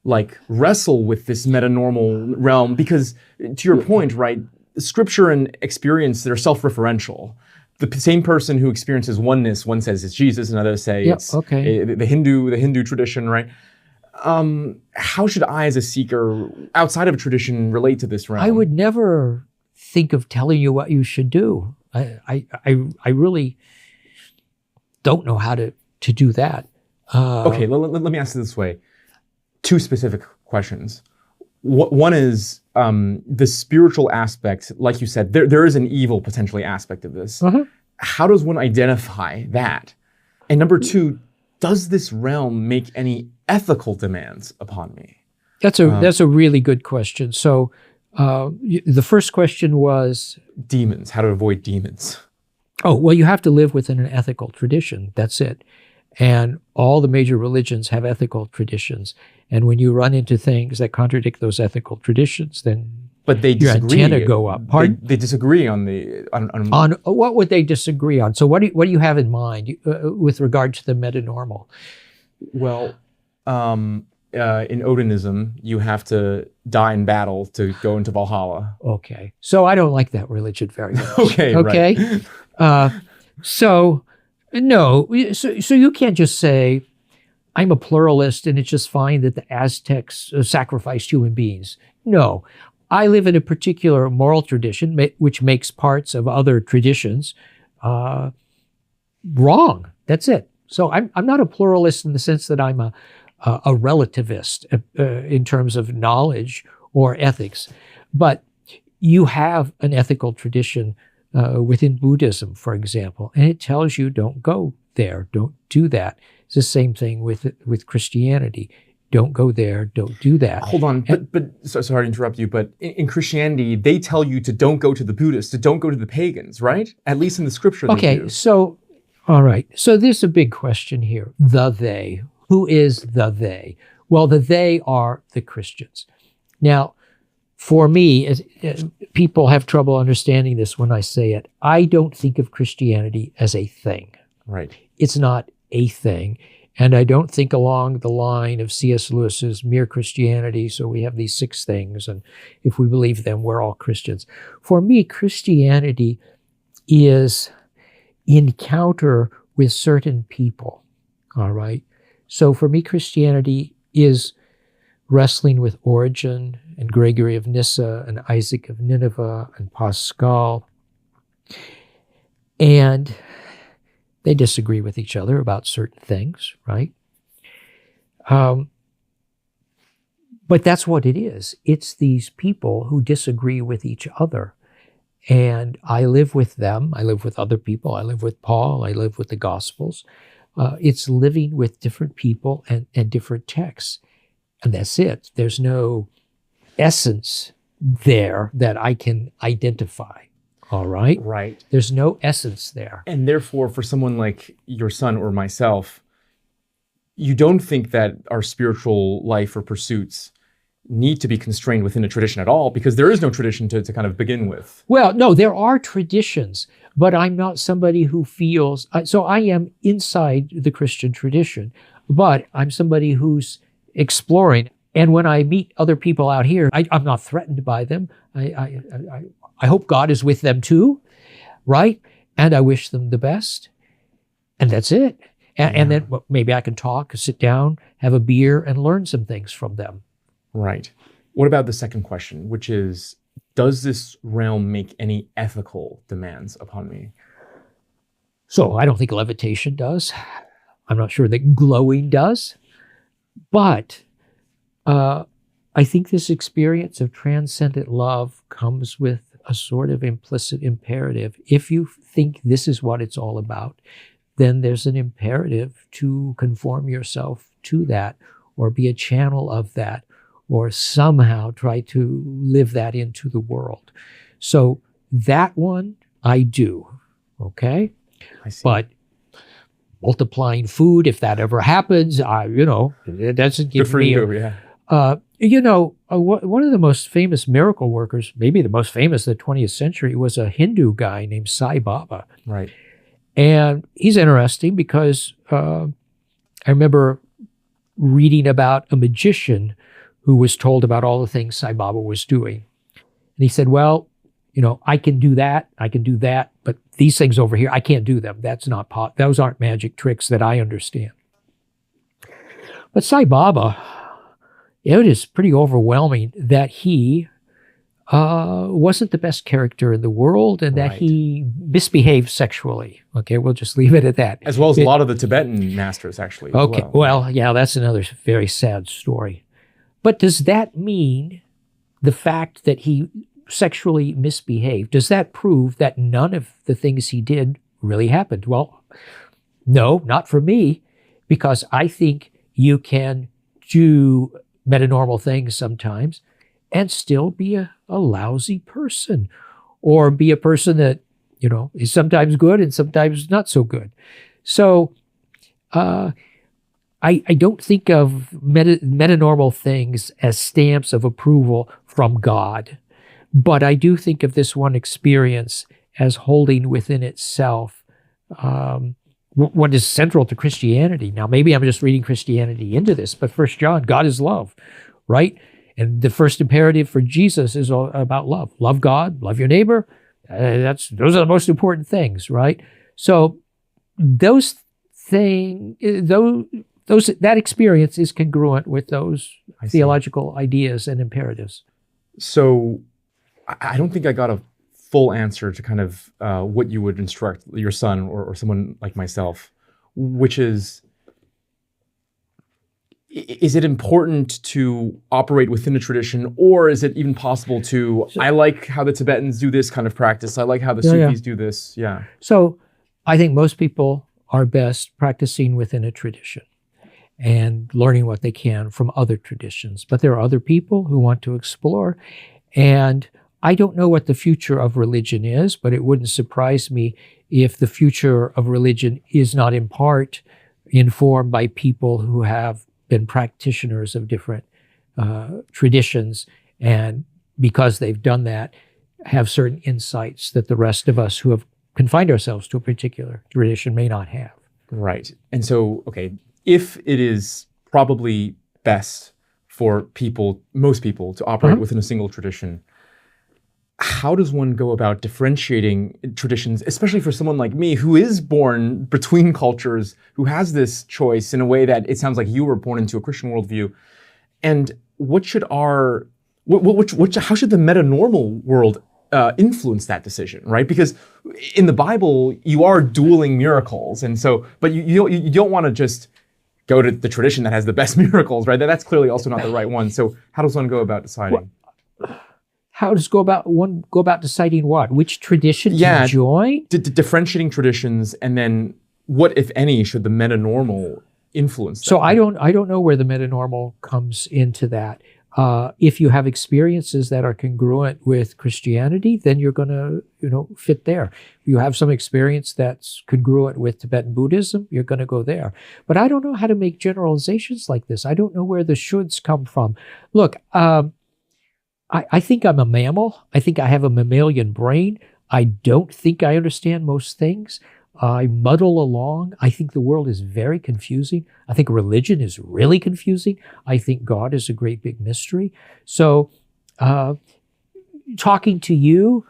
wrestle with this metanormal realm? Because to your point, right, scripture and experience, they're self-referential. The same person who experiences oneness, one says it's Jesus, and others say it's the Hindu tradition, right? How should I, as a seeker outside of a tradition, relate to this realm? I would never think of telling you what you should do. I really don't know how to do that. Okay, let me ask it this way. Two specific questions. One is the spiritual aspect. Like you said, there is an evil potentially aspect of this. Uh-huh. How does one identify that? And number two, does this realm make any ethical demands upon me? That's a really good question. So the first question was demons. How to avoid demons? Oh, well, you have to live within an ethical tradition. That's it. And all the major religions have ethical traditions. And when you run into things that contradict those ethical traditions, then they disagree. Your antenna go up. Pardon? They disagree on what would they disagree on? So what do you have in mind with regard to the metanormal? Well, in Odinism, you have to die in battle to go into Valhalla. Okay. So I don't like that religion very much. Okay. Right. So you can't just say, I'm a pluralist and it's just fine that the Aztecs sacrificed human beings. No, I live in a particular moral tradition which makes parts of other traditions wrong. That's it. So I'm not a pluralist in the sense that I'm a relativist in terms of knowledge or ethics. But you have an ethical tradition within Buddhism, for example, and it tells you don't go there, don't do that. It's the same thing with Christianity. Don't go there, don't do that. Hold on, but sorry to interrupt you, but in Christianity, they tell you to don't go to the Buddhists, to don't go to the pagans, right? At least in the scripture they do. So, all right. So there's a big question here. The they. Who is the they? Well, the they are the Christians. Now, for me, people have trouble understanding this when I say it. I don't think of Christianity as a thing. Right. It's not a thing. And I don't think along the line of C.S. Lewis's Mere Christianity, so we have these 6 things, and if we believe them, we're all Christians. For me, Christianity is encounter with certain people, all right? So for me, Christianity is wrestling with Origen and Gregory of Nyssa and Isaac of Nineveh and Pascal. And they disagree with each other about certain things, right? But that's what it is. It's these people who disagree with each other. And I live with them. I live with other people. I live with Paul. I live with the Gospels. It's living with different people and different texts. And that's it. There's no essence there that I can identify. All right? Right. There's no essence there. And therefore, for someone like your son or myself, you don't think that our spiritual life or pursuits need to be constrained within a tradition at all, because there is no tradition to kind of begin with. Well, no, there are traditions, but I'm not somebody who feels, so I am inside the Christian tradition, but I'm somebody who's exploring. And when I meet other people out here, I'm not threatened by them. I hope God is with them too, right? And I wish them the best. And that's it. And then maybe I can talk, sit down, have a beer, and learn some things from them. Right. What about the second question, which is, does this realm make any ethical demands upon me? So I don't think levitation does. I'm not sure that glowing does. But I think this experience of transcendent love comes with a sort of implicit imperative. If you think this is what it's all about, then there's an imperative to conform yourself to that, or be a channel of that, or somehow try to live that into the world. So that one I do, okay? I see. But multiplying food, if that ever happens, it doesn't give Good for me you, yeah. one of the most famous miracle workers, maybe the most famous of the 20th century, was a Hindu guy named Sai Baba. Right. And he's interesting because I remember reading about a magician who was told about all the things Sai Baba was doing. And he said, well, I can do that, but these things over here, I can't do them. Those aren't magic tricks that I understand. But Sai Baba, it is pretty overwhelming that he wasn't the best character in the world, and that he misbehaved sexually. Okay, we'll just leave it at that. As well as a lot of the Tibetan masters, actually. Okay, well, yeah, that's another very sad story. But does that mean the fact that he sexually misbehaved, does that prove that none of the things he did really happened? Well, no, not for me, because I think you can do metanormal things sometimes and still be a lousy person, or be a person that, is sometimes good and sometimes not so good. So I don't think of metanormal things as stamps of approval from God, but I do think of this one experience as holding within itself what is central to Christianity. Now, maybe I'm just reading Christianity into this, but 1 John, God is love, right? And the first imperative for Jesus is all about love. Love God, love your neighbor. Those are the most important things, right? So those things, that experience is congruent with those theological ideas and imperatives. So I don't think I got a full answer to kind of what you would instruct your son or someone like myself, which is it important to operate within a tradition, or is it even possible to, I like how the Tibetans do this kind of practice, I like how the Sufis do this, yeah. So I think most people are best practicing within a tradition and learning what they can from other traditions. But there are other people who want to explore. And I don't know what the future of religion is, but it wouldn't surprise me if the future of religion is not in part informed by people who have been practitioners of different traditions, and because they've done that, have certain insights that the rest of us who have confined ourselves to a particular tradition may not have. Right. And so, okay, if it is probably best for people, most people, to operate within a single tradition, how does one go about differentiating traditions, especially for someone like me who is born between cultures, who has this choice in a way that it sounds like you were born into a Christian worldview? And what should how should the metanormal world influence that decision, right? Because in the Bible, you are dueling miracles, and so, but you don't want to just go to the tradition that has the best miracles, right? That's clearly also not the right one. So how does one go about deciding? How does one go about deciding what? Which tradition to join? Differentiating traditions, and then what, if any, should the metanormal influence that? So I don't know where the metanormal comes into that. If you have experiences that are congruent with Christianity, then you're going to, fit there. If you have some experience that's congruent with Tibetan Buddhism, you're going to go there. But I don't know how to make generalizations like this. I don't know where the shoulds come from. Look, I think I'm a mammal. I think I have a mammalian brain. I don't think I understand most things. I muddle along. I think the world is very confusing. I think religion is really confusing. I think God is a great big mystery. So talking to you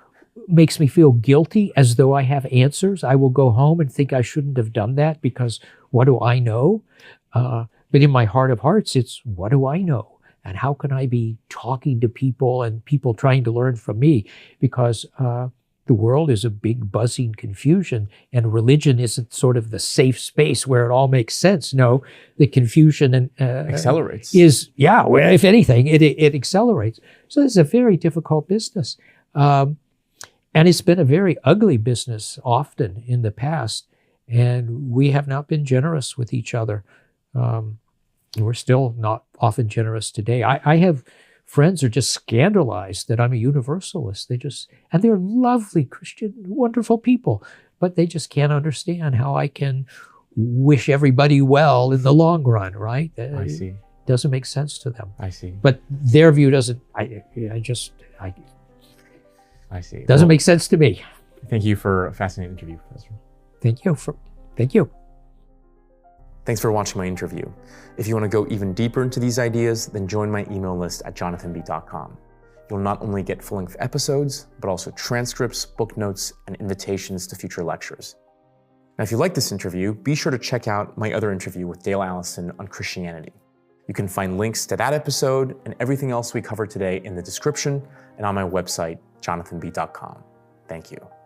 makes me feel guilty, as though I have answers. I will go home and think I shouldn't have done that, because what do I know? But in my heart of hearts, it's what do I know? And how can I be talking to people and people trying to learn from me? Because the world is a big buzzing confusion, and religion isn't sort of the safe space where it all makes sense. No, the confusion and accelerates. Well, if anything, it accelerates. So it's a very difficult business. And it's been a very ugly business often in the past, and we have not been generous with each other. We're still not often generous today. I have friends are just scandalized that I'm a universalist. And they're lovely Christian, wonderful people, but they just can't understand how I can wish everybody well in the long run, right? I see. Doesn't make sense to them. I see. But their view doesn't, I see. Doesn't make sense to me. Thank you for a fascinating interview, Professor. Thank you. Thanks for watching my interview. If you want to go even deeper into these ideas, then join my email list at jonathanb.com. You'll not only get full-length episodes, but also transcripts, book notes, and invitations to future lectures. Now, if you like this interview, be sure to check out my other interview with Dale Allison on Christianity. You can find links to that episode and everything else we covered today in the description and on my website, jonathanb.com. Thank you.